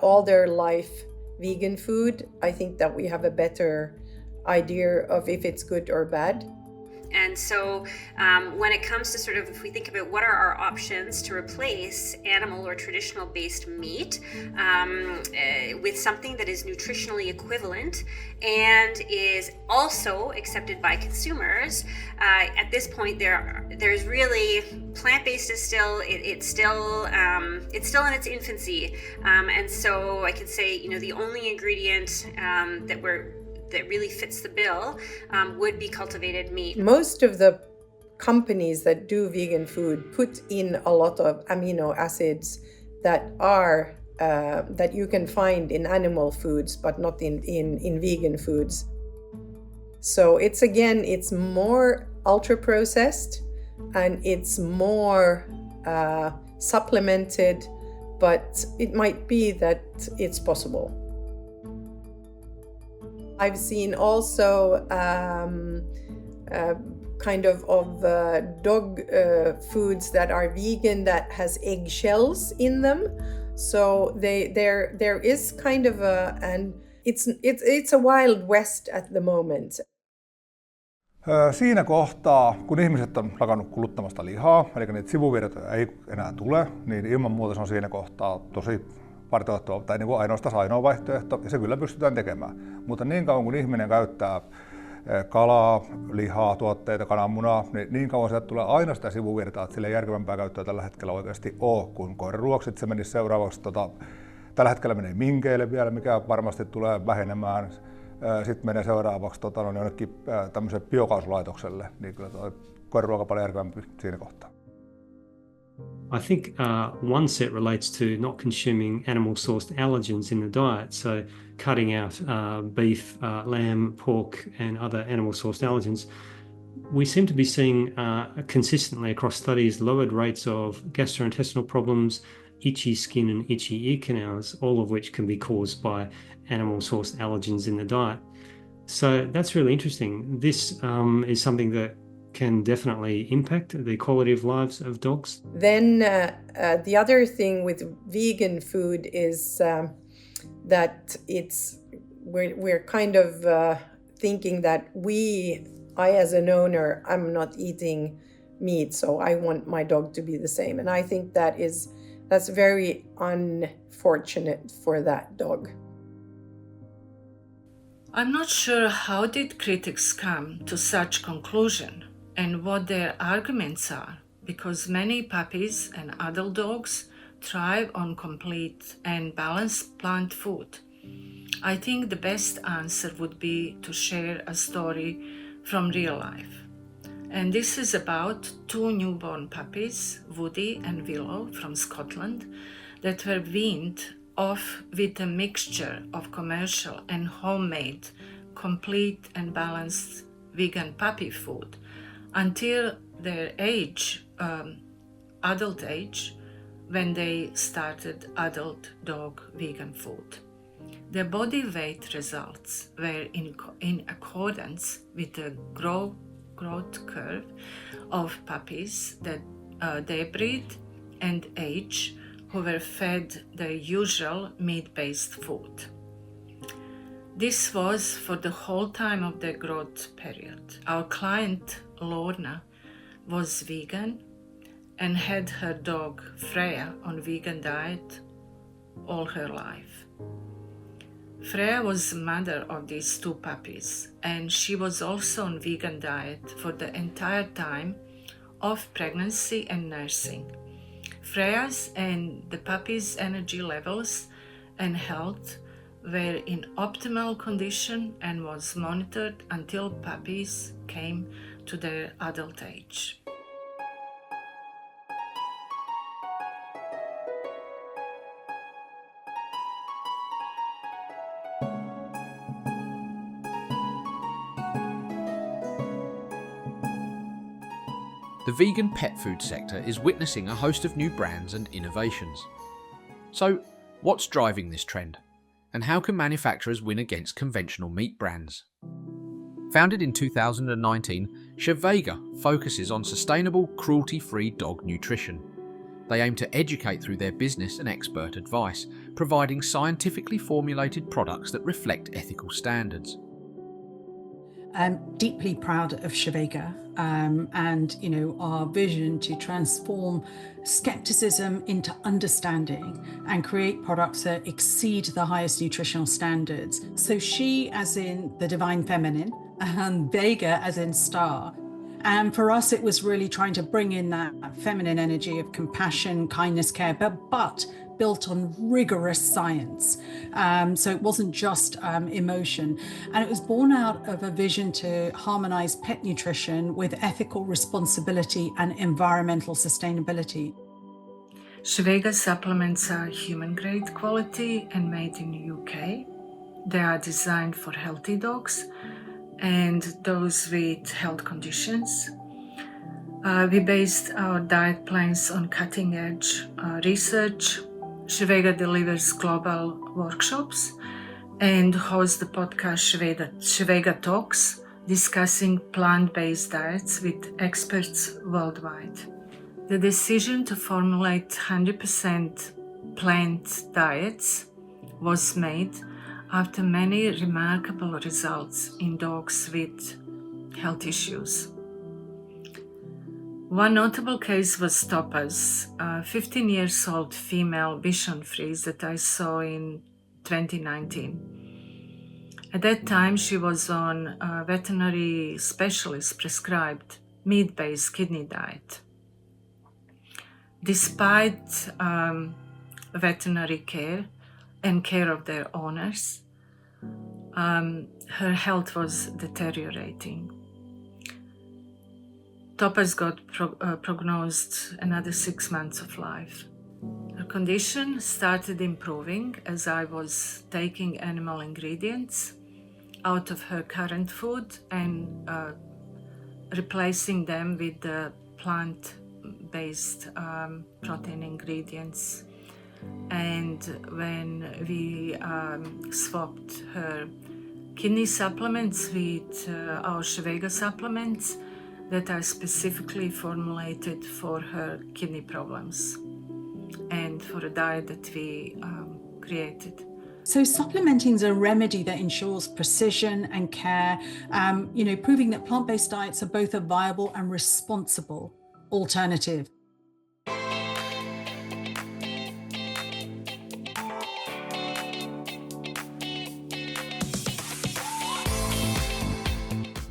all their life vegan food, I think that we have a better idea of if it's good or bad. And so when it comes to sort of, if we think about what are our options to replace animal or traditional based meat with something that is nutritionally equivalent and is also accepted by consumers, at this point there's really, plant-based is still, it's still in its infancy. And so I can say, you know, the only ingredient that really fits the bill would be cultivated meat. Most of the companies that do vegan food put in a lot of amino acids that are that you can find in animal foods, but not in vegan foods. So it's more ultra processed and it's more supplemented, but it might be that it's possible. I've seen also kind of dog foods that are vegan that has eggshells in them. So there is kind of it's a wild west at the moment. Siinä kohtaa, kun ihmiset on lakannut kuluttamasta lihaa, eli niitä sivuvirtoja ei enää tule, niin ilman muuta se on siinä kohtaa tosi vartoittava tai niin kuin ainoa vaihtoehto, ja se kyllä pystytään tekemään. Mutta niin kauan kun ihminen käyttää kalaa, lihaa, tuotteita, kananmunaa, niin kauan sieltä tulee aina sitä sivuvirtaa, että sille järkevämpää käyttöä tällä hetkellä oikeasti ole kuin koiraruoksit. Se menisi seuraavaksi, tällä hetkellä menee minkeille vielä, mikä varmasti tulee vähenemään. Sitten menee seuraavaksi jonnekin tämmöiselle biokaasulaitokselle, niin kyllä tuo koiraruoka paljon järkevämpi siinä kohtaa. I think one set relates to not consuming animal-sourced allergens in the diet, so cutting out beef, lamb, pork, and other animal-sourced allergens. We seem to be seeing consistently across studies lowered rates of gastrointestinal problems, itchy skin and itchy ear canals, all of which can be caused by animal-sourced allergens in the diet. So that's really interesting. This is something that can definitely impact the quality of lives of dogs. Then the other thing with vegan food is that we're kind of thinking that I as an owner, I'm not eating meat, so I want my dog to be the same. And I think that's very unfortunate for that dog. I'm not sure how did critics come to such conclusion and what their arguments are, because many puppies and adult dogs thrive on complete and balanced plant food. I think the best answer would be to share a story from real life. And this is about two newborn puppies, Woody and Willow from Scotland, that were weaned off with a mixture of commercial and homemade, complete and balanced vegan puppy food until their adult age, when they started adult dog vegan food. Their body weight results were in accordance with the growth curve of puppies that they breed and age, who were fed the usual meat-based food. This was for the whole time of their growth period. Our client, Lorna, was vegan and had her dog, Freya, on vegan diet all her life. Freya was the mother of these two puppies, and she was also on vegan diet for the entire time of pregnancy and nursing. Freya's and the puppies' energy levels and health were in optimal condition and was monitored until puppies came to their adult age. The vegan pet food sector is witnessing a host of new brands and innovations. So, what's driving this trend? And how can manufacturers win against conventional meat brands? Founded in 2019, SHEVEGA focuses on sustainable, cruelty-free dog nutrition. They aim to educate through their business and expert advice, providing scientifically formulated products that reflect ethical standards. I'm deeply proud of SHEVEGA and our vision to transform skepticism into understanding and create products that exceed the highest nutritional standards. So she as in the divine feminine and Vega as in star. And for us, it was really trying to bring in that feminine energy of compassion, kindness, care, but built on rigorous science. So it wasn't just emotion. And it was born out of a vision to harmonize pet nutrition with ethical responsibility and environmental sustainability. SHEVEGA supplements are human grade quality and made in the UK. They are designed for healthy dogs and those with health conditions. We based our diet plans on cutting edge research. SHEVEGA delivers global workshops and hosts the podcast SHEVEGA Talks, discussing plant-based diets with experts worldwide. The decision to formulate 100% plant diets was made after many remarkable results in dogs with health issues. One notable case was Topaz, a 15-year-old female Bichon Frise that I saw in 2019. At that time, she was on a veterinary specialist prescribed meat-based kidney diet. Despite veterinary care and care of their owners, her health was deteriorating. Topaz got prognosed another 6 months of life. Her condition started improving as I was taking animal ingredients out of her current food and replacing them with the plant-based protein ingredients. And when we swapped her kidney supplements with our SHEVEGA supplements that are specifically formulated for her kidney problems and for a diet that we created. So supplementing is a remedy that ensures precision and care, proving that plant-based diets are both a viable and responsible alternative.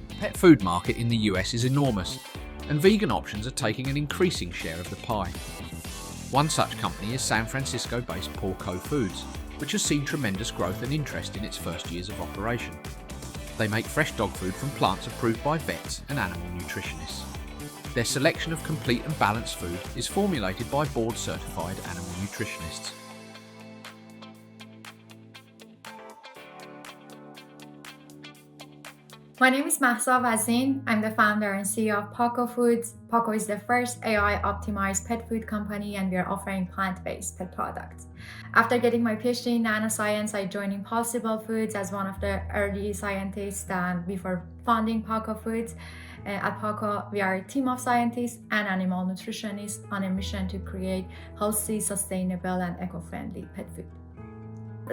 The pet food market in the US is enormous, and vegan options are taking an increasing share of the pie. One such company is San Francisco-based PAWCO Foods, which has seen tremendous growth and interest in its first years of operation. They make fresh dog food from plants approved by vets and animal nutritionists. Their selection of complete and balanced food is formulated by board-certified animal nutritionists. My name is Mahsa Wazin. I'm the founder and CEO of PAWCO Foods. PAWCO is the first AI-optimized pet food company, and we are offering plant-based pet products. After getting my PhD in nanoscience, I joined Impossible Foods as one of the early scientists before founding PAWCO Foods. At PAWCO, we are a team of scientists and animal nutritionists on a mission to create healthy, sustainable, and eco-friendly pet food.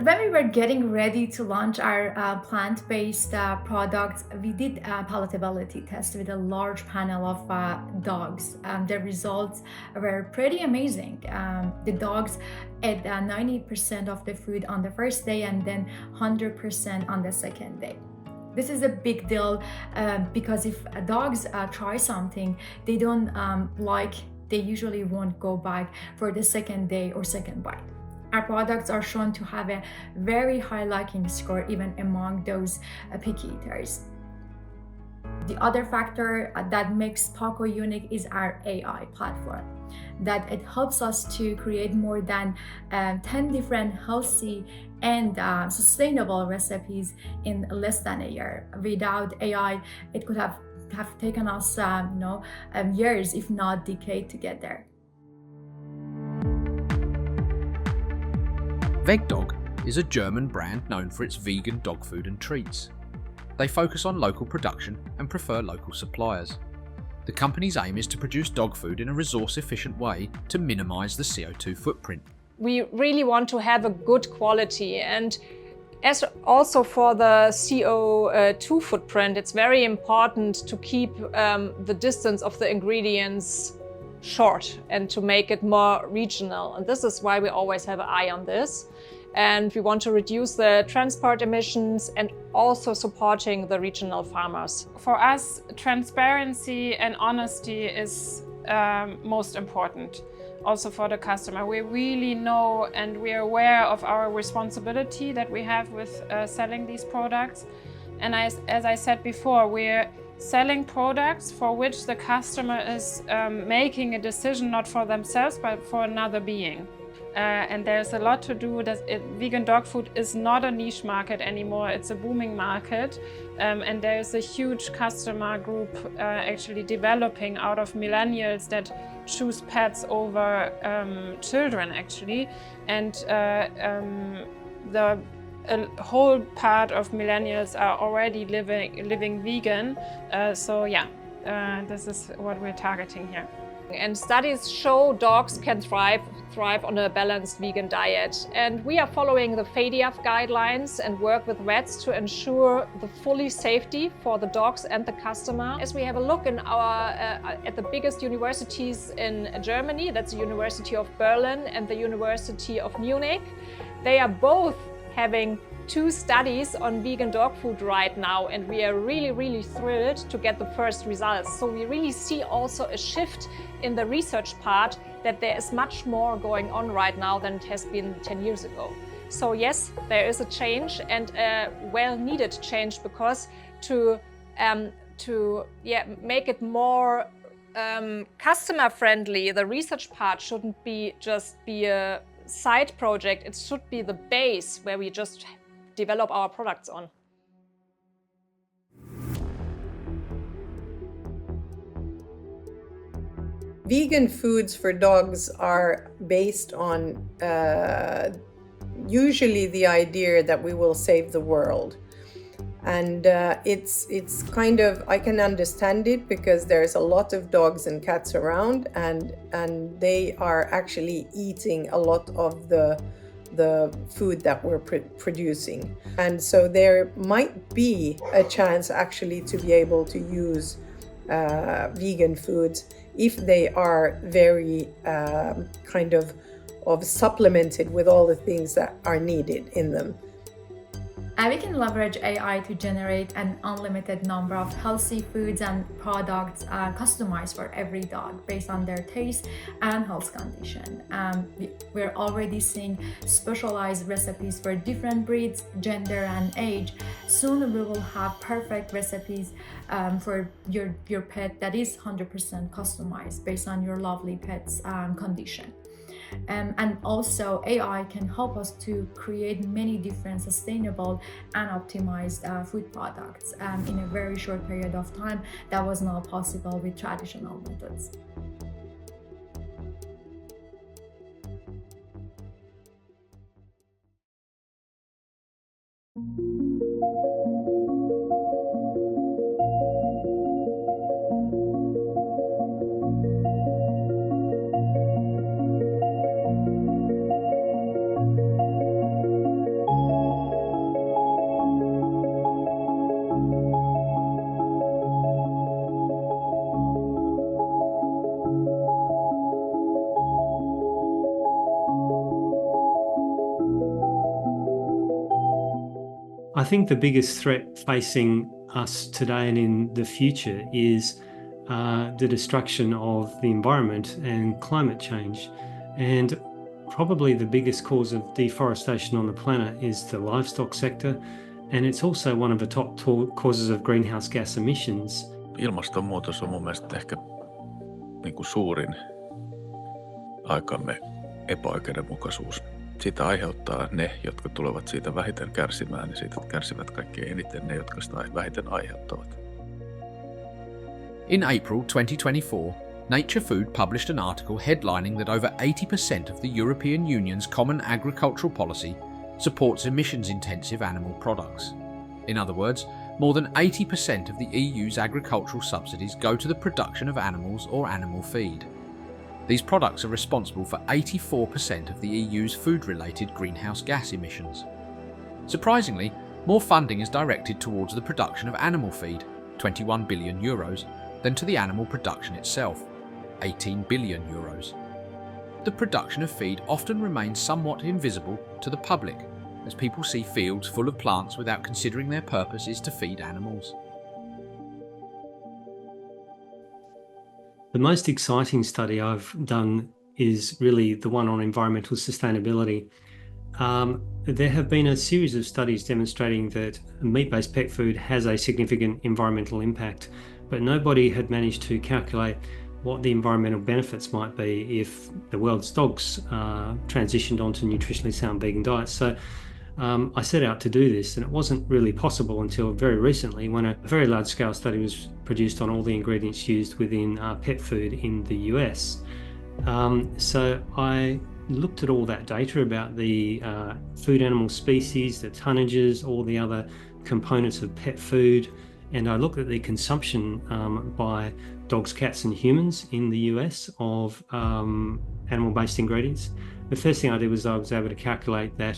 When we were getting ready to launch our plant-based products, we did a palatability test with a large panel of dogs. The results were pretty amazing. The dogs ate 90% of the food on the first day and then 100% on the second day. This is a big deal because if dogs try something they don't like, they usually won't go back for the second day or second bite. Our products are shown to have a very high liking score even among those picky eaters. The other factor that makes PAWCO unique is our AI platform, that it helps us to create more than 10 different healthy and sustainable recipes in less than a year. Without AI, it could have taken us years, if not decades, to get there. VEGDOG is a German brand known for its vegan dog food and treats. They focus on local production and prefer local suppliers. The company's aim is to produce dog food in a resource-efficient way to minimise the CO2 footprint. We really want to have a good quality, and as also for the CO2 footprint, it's very important to keep the distance of the ingredients short and to make it more regional. And this is why we always have an eye on this. And we want to reduce the transport emissions and also supporting the regional farmers. For us, transparency and honesty is most important. Also for the customer, we really know and we are aware of our responsibility that we have with selling these products. And as I said before, we're selling products for which the customer is making a decision not for themselves but for another being. And there's a lot to do. Vegan dog food is not a niche market anymore, it's a booming market. And there's a huge customer group actually developing out of millennials that choose pets over children actually. And the whole part of millennials are already living vegan. So yeah, this is what we're targeting here. And studies show dogs can thrive on a balanced vegan diet. And we are following the FADF guidelines and work with vets to ensure the fully safety for the dogs and the customer. As we have a look in at the biggest universities in Germany, that's the University of Berlin and the University of Munich, they are both having 2 studies on vegan dog food right now, and we are really thrilled to get the first results. So we really see also a shift in the research part, that there is much more going on right now than it has been 10 years ago. So yes, there is a change, and a well-needed change, because to make it more customer friendly, the research part shouldn't just be a side project. It should be the base where we just develop our products on. Vegan foods for dogs are based on usually the idea that we will save the world. And it's kind of, I can understand it because there's a lot of dogs and cats around, and they are actually eating a lot of the food that we're producing. And so there might be a chance actually to be able to use vegan foods if they are very kind of supplemented with all the things that are needed in them. And we can leverage AI to generate an unlimited number of healthy foods and products customized for every dog based on their taste and health condition. We're already seeing specialized recipes for different breeds, gender, and age. Soon we will have perfect recipes for your pet that is 100% customized based on your lovely pet's condition. And also AI can help us to create many different sustainable and optimized food products in a very short period of time that was not possible with traditional methods. I think the biggest threat facing us today and in the future is the destruction of the environment and climate change. And probably the biggest cause of deforestation on the planet is the livestock sector, and it's also one of the top causes of greenhouse gas emissions. Ilmastonmuutos on mun mielestä ehkä niin kuin suurin aikamme epäoikeudenmukaisuus. Sitä aiheuttaa ne, jotka tulevat siitä vähiten kärsimään, ja siitä kärsivät kaikkein eniten ne, jotka sitä vähiten aiheuttavat. In April 2024, Nature Food published an article headlining that over 80% of the European Union's Common Agricultural Policy supports emissions-intensive animal products. In other words, more than 80% of the EU's agricultural subsidies go to the production of animals or animal feed. These products are responsible for 84% of the EU's food-related greenhouse gas emissions. Surprisingly, more funding is directed towards the production of animal feed, €21 billion, than to the animal production itself, €18 billion. The production of feed often remains somewhat invisible to the public, as people see fields full of plants without considering their purpose is to feed animals. The most exciting study I've done is really the one on environmental sustainability. There have been a series of studies demonstrating that meat-based pet food has a significant environmental impact, but nobody had managed to calculate what the environmental benefits might be if the world's dogs transitioned onto nutritionally sound vegan diets. So I set out to do this, and it wasn't really possible until very recently when a very large-scale study was produced on all the ingredients used within pet food in the US. So I looked at all that data about the food animal species, the tonnages, all the other components of pet food, and I looked at the consumption by dogs, cats and humans in the US of animal-based ingredients. The first thing I did was I was able to calculate that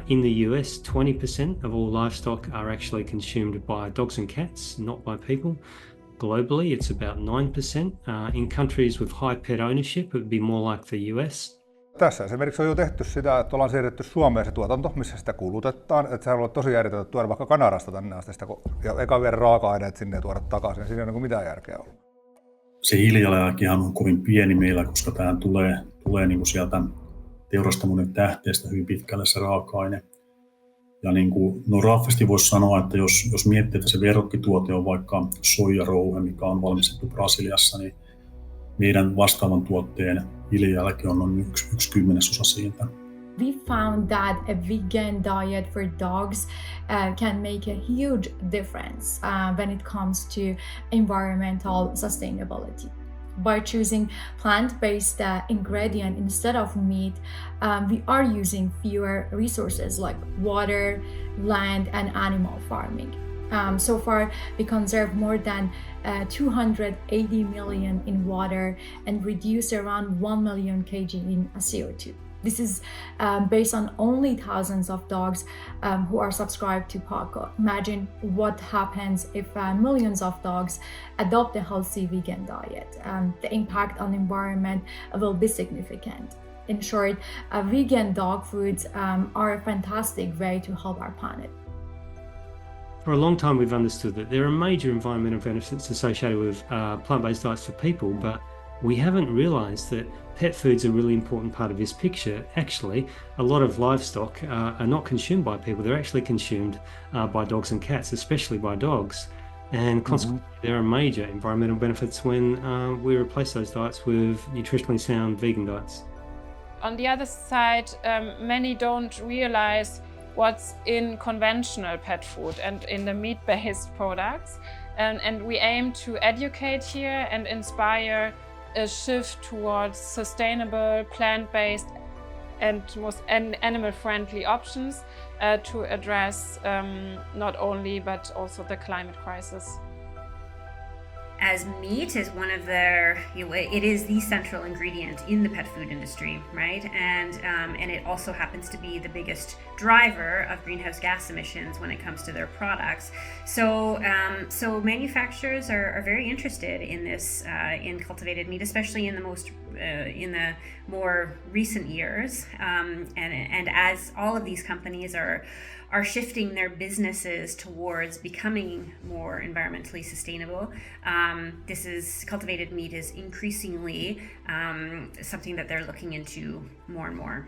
in the US, 20% of all livestock are actually consumed by dogs and cats, not by people. Globally, it's about 9%. In countries with high pet ownership, it would be more like the US. Tässä esimerkiksi on jo tehty sitä, että ollaan siirretty Suomeen se tuotanto, missä sitä kulutetaan. Että sehän on ollut tosi järjetöntä tuoda vaikka Kanadasta tänne asti sitä, ja eka viedä raaka-aineet sinne ja tuoda takaisin. Siinä ei ole mitään järkeä ollut. Se hiilijalanjälkihan on kovin pieni meillä, koska tähän tulee niin kuin sieltä teurastamoiden tähteestä hyvin pitkälle se raaka-aine. Ja niin kuin, no raffisti voisi sanoa, että jos miettii, että se verrokkituote on vaikka soijarouhe, mikä on valmistettu Brasiliassa, niin meidän vastaavan tuotteen hiilijalanjälki on noin 1/10 siitä. We found that a vegan diet for dogs can make a huge difference when it comes to environmental sustainability. By choosing plant-based ingredient instead of meat, we are using fewer resources like water, land, and animal farming. So far, we conserve more than 280 million in water and reduce around 1 million kg in CO2. This is based on only thousands of dogs who are subscribed to PAWCO. Imagine what happens if millions of dogs adopt a healthy vegan diet. The impact on the environment will be significant. In short, vegan dog foods are a fantastic way to help our planet. For a long time, we've understood that there are major environmental benefits associated with plant-based diets for people, but we haven't realised that pet foods are a really important part of this picture. Actually, a lot of livestock are not consumed by people. They're actually consumed by dogs and cats, especially by dogs. And consequently, there are major environmental benefits when we replace those diets with nutritionally sound vegan diets. On the other side, many don't realize what's in conventional pet food and in the meat-based products. And we aim to educate here and inspire a shift towards sustainable, plant-based and animal-friendly options to address not only but also the climate crisis. As meat is one of their, it is the central ingredient in the pet food industry, right? And it also happens to be the biggest driver of greenhouse gas emissions when it comes to their products. So manufacturers are very interested in this, in cultivated meat, especially in the more recent years. And as all of these companies are shifting their businesses towards becoming more environmentally sustainable. Cultivated meat is increasingly something that they're looking into more and more.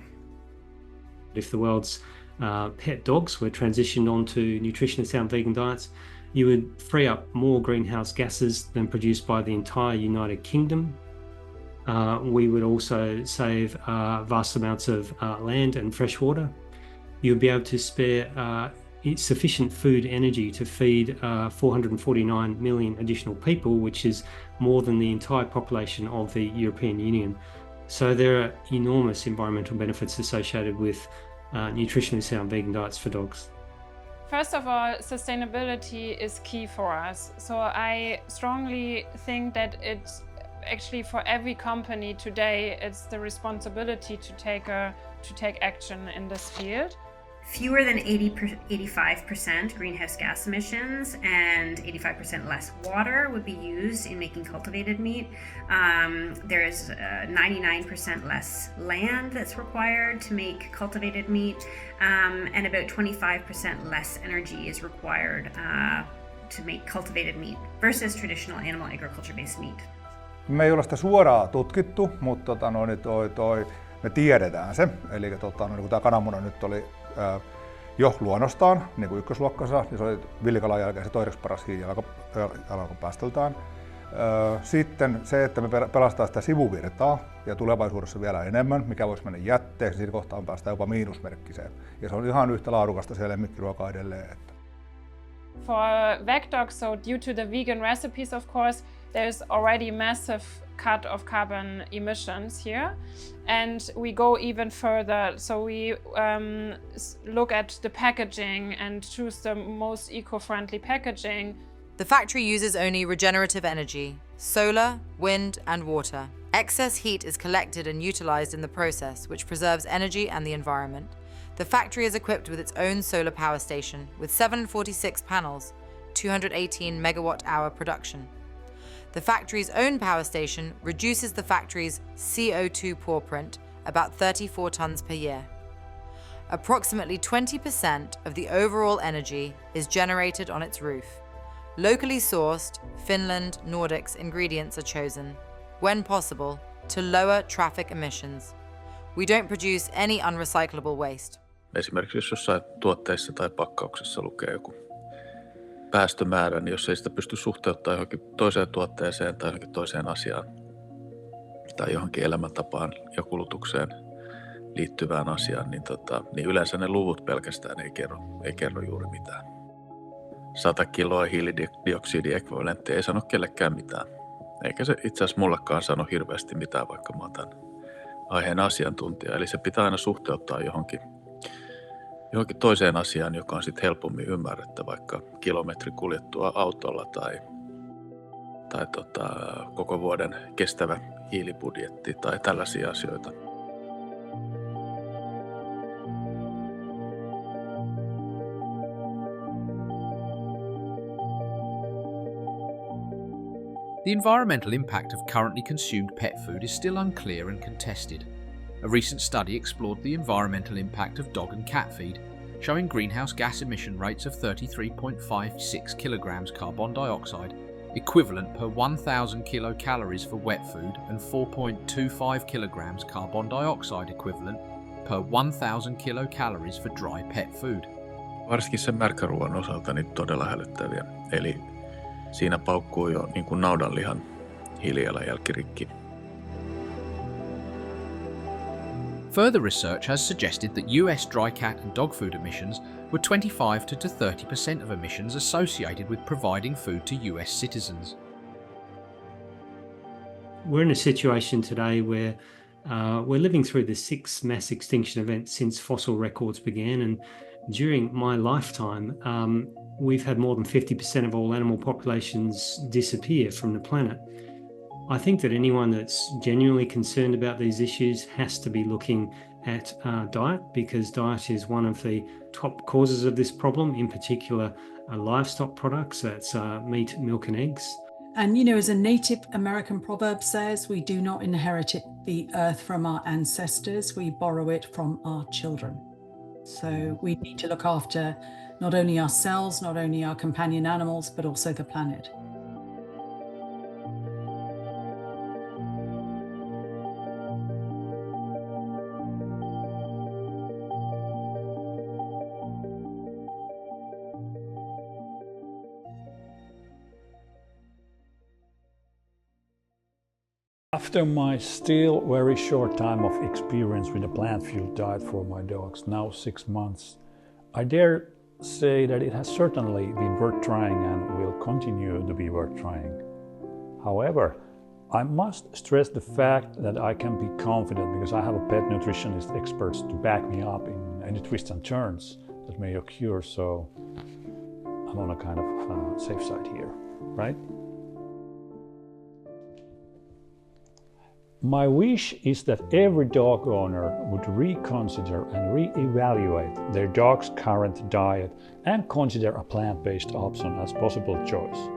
If the world's pet dogs were transitioned onto nutritionally sound vegan diets, you would free up more greenhouse gases than produced by the entire United Kingdom. We would also save vast amounts of land and fresh water. You'll be able to spare sufficient food energy to feed 449 million additional people, which is more than the entire population of the European Union. So there are enormous environmental benefits associated with nutritionally sound vegan diets for dogs. First of all, sustainability is key for us. So I strongly think that it's actually for every company today, it's the responsibility to take action in this field. Fewer than 85% greenhouse gas emissions and 85% less water would be used in making cultivated meat. There is 99% less land that's required to make cultivated meat, and about 25% less energy is required to make cultivated meat versus traditional animal agriculture-based meat. Me ei ole sitä suoraan tutkittu, mutta me tiedetään se. Eli kun tämä kananmuna nyt oli jo luonnostaan, niin kuin ykkösluokkansa, niin se oli villikalan jälkeen se toiseksi paras hiilijalanjälki päästöltään. Sitten se, että me pelastaa sitä sivuvirtaa ja tulevaisuudessa vielä enemmän, mikä voisi mennä jätteeksi, siinä kohtaa päästään jopa miinusmerkkiseen. Ja se on ihan yhtä laadukasta siellä lemmikkiruokaa edelleen. For VEGDOG, so due to the vegan recipes, of course, there's already massive cut of carbon emissions here, and we go even further. So we look at the packaging and choose the most eco-friendly packaging. The factory uses only regenerative energy, solar, wind, and water. Excess heat is collected and utilized in the process, which preserves energy and the environment. The factory is equipped with its own solar power station with 746 panels, 218 megawatt-hour production. The factory's own power station reduces the factory's CO2 paw print about 34 tons per year. Approximately 20% of the overall energy is generated on its roof. Locally sourced Finland Nordics ingredients are chosen, when possible, to lower traffic emissions. We don't produce any unrecyclable waste. Esimerkiksi jos jossain tuotteissa tai pakkauksessa lukee joku päästömäärä, niin jos ei sitä pysty suhteuttamaan johonkin toiseen tuotteeseen tai johonkin toiseen asiaan, tai johonkin elämäntapaan ja kulutukseen liittyvään asiaan, niin yleensä ne luvut pelkästään ei kerro juuri mitään. 100 kiloa hiilidioksidiekvivalenttia ei sano kellekään mitään. Eikä se itse asiassa mullekaan sano hirveästi mitään, vaikka mä oon tämän aiheen asiantuntija. Eli se pitää aina suhteuttaa johonkin toiseen asiaan, joka on sitten helpommin ymmärrettä, vaikka kilometri kuljettua autolla tai koko vuoden kestävä hiilibudjetti tai tällaisia asioita. The environmental impact of currently consumed pet food is still unclear and contested. A recent study explored the environmental impact of dog and cat feed, showing greenhouse gas emission rates of 33.56 kilograms carbon dioxide, equivalent per 1,000 kilocalories for wet food and 4.25 kilograms carbon dioxide equivalent per 1,000 kilocalories for dry pet food. Varsinkin sen märkäruoan osalta niin todella hälyttäviä. Eli siinä paukkuu jo niin kuin naudanlihan hiilijalanjälki rikki. Further research has suggested that US dry cat and dog food emissions were 25 to 30% of emissions associated with providing food to US citizens. We're in a situation today where we're living through the 6th mass extinction event since fossil records began, and during my lifetime we've had more than 50% of all animal populations disappear from the planet. I think that anyone that's genuinely concerned about these issues has to be looking at diet, because diet is one of the top causes of this problem, in particular livestock products, that's meat, milk and eggs. And, you know, as a Native American proverb says, we do not inherit the earth from our ancestors, we borrow it from our children. So we need to look after not only ourselves, not only our companion animals, but also the planet. After my still very short time of experience with a plant-fueled diet for my dogs, now 6 months, I dare say that it has certainly been worth trying and will continue to be worth trying. However, I must stress the fact that I can be confident because I have a pet nutritionist experts to back me up in any twists and turns that may occur, so I'm on a kind of safe side here, right? My wish is that every dog owner would reconsider and re-evaluate their dog's current diet and consider a plant-based option as possible choice.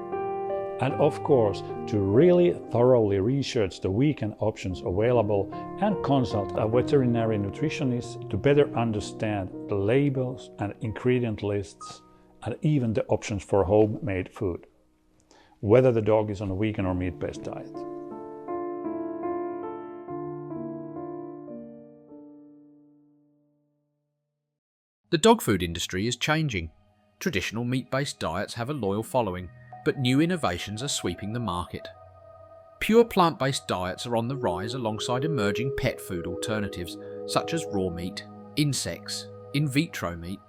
And of course, to really thoroughly research the vegan options available and consult a veterinary nutritionist to better understand the labels and ingredient lists and even the options for homemade food, whether the dog is on a vegan or meat-based diet. The dog food industry is changing. Traditional meat-based diets have a loyal following, but new innovations are sweeping the market. Pure plant-based diets are on the rise alongside emerging pet food alternatives such as raw meat, insects, in vitro meat,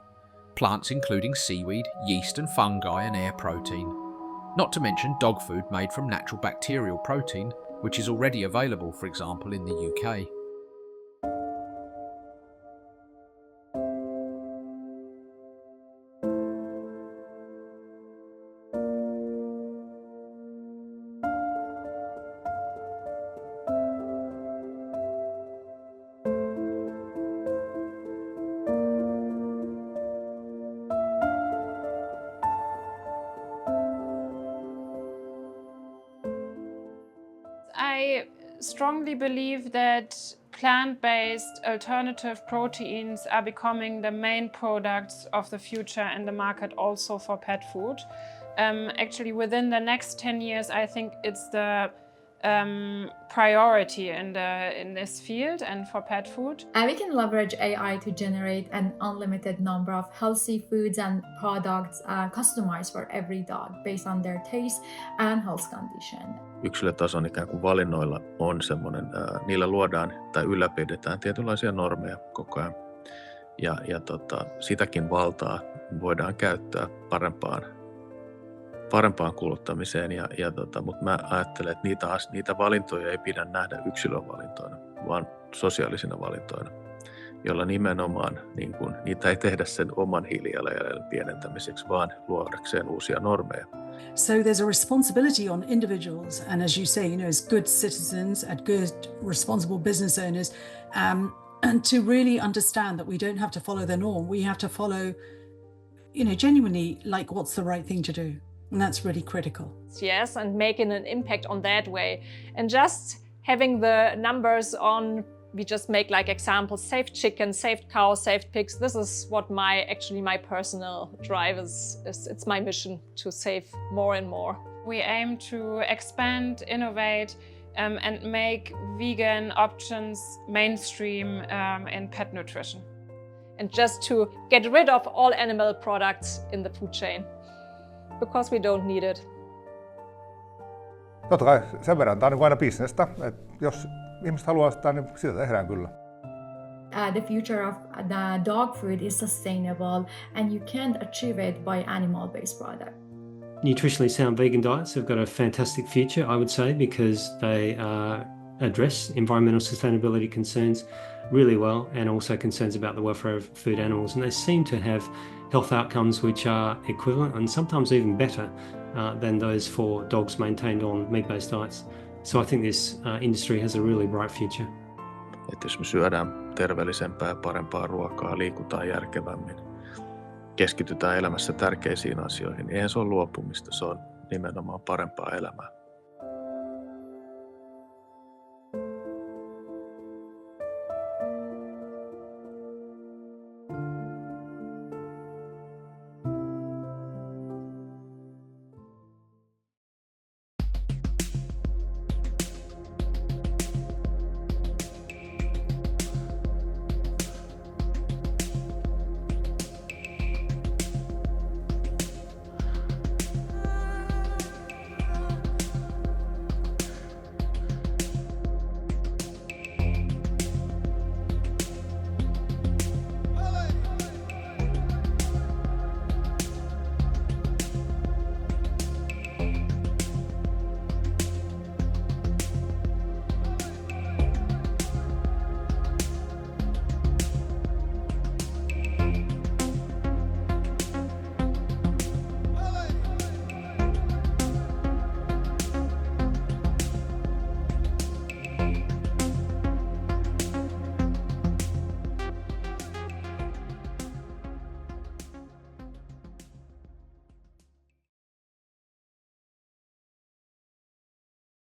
plants including seaweed, yeast and fungi and air protein. Not to mention dog food made from natural bacterial protein, which is already available, for example, in the UK. I strongly believe that plant-based alternative proteins are becoming the main products of the future in the market also for pet food. Actually, within the next 10 years, I think it's the priority in this field and for pet food. We can leverage AI to generate an unlimited number of healthy foods and products customized for every dog based on their taste and health condition. Yksilötason ikään kuin valinnoilla on semmoinen, niillä luodaan tai ylläpidetään tietynlaisia normeja koko ajan. Ja sitäkin valtaa voidaan käyttää parempaan kuluttamiseen, mutta mä ajattelen, että niitä valintoja ei pidä nähdä yksilövalintoina, vaan sosiaalisina valintoina, jolla nimenomaan niin kun, niitä ei tehdä sen oman hiilijalanjäljen pienentämiseksi, vaan luodakseen uusia normeja. So there's a responsibility on individuals, and as you say, as good citizens, and good responsible business owners, and to really understand that we don't have to follow the norm. We have to follow, genuinely like what's the right thing to do. And that's really critical. Yes, and making an impact on that way. And just having the numbers on, we just make like examples, saved chicken, saved cows, saved pigs. This is what my personal drive is. It's my mission to save more and more. We aim to expand, innovate, and make vegan options mainstream in pet nutrition. And just to get rid of all animal products in the food chain. Because we don't need it. Totta kai sen verran tämä on niin aina bisnestä, että jos ihmiset haluaa sitä, niin sitä tehdään kyllä. The future of the dog food is sustainable and you can't achieve it by animal-based product. Nutritionally sound vegan diets have got a fantastic future, I would say, because they address environmental sustainability concerns really well and also concerns about the welfare of food animals. And they seem to have health outcomes which are equivalent and sometimes even better than those for dogs maintained on meat-based diets. So I think this industry has a really bright future. Että jos me syödään terveellisempää ja parempaa ruokaa, liikutaan järkevämmin, keskitytään elämässä tärkeisiin asioihin, niin eihän se ole luopumista, se on nimenomaan parempaa elämää.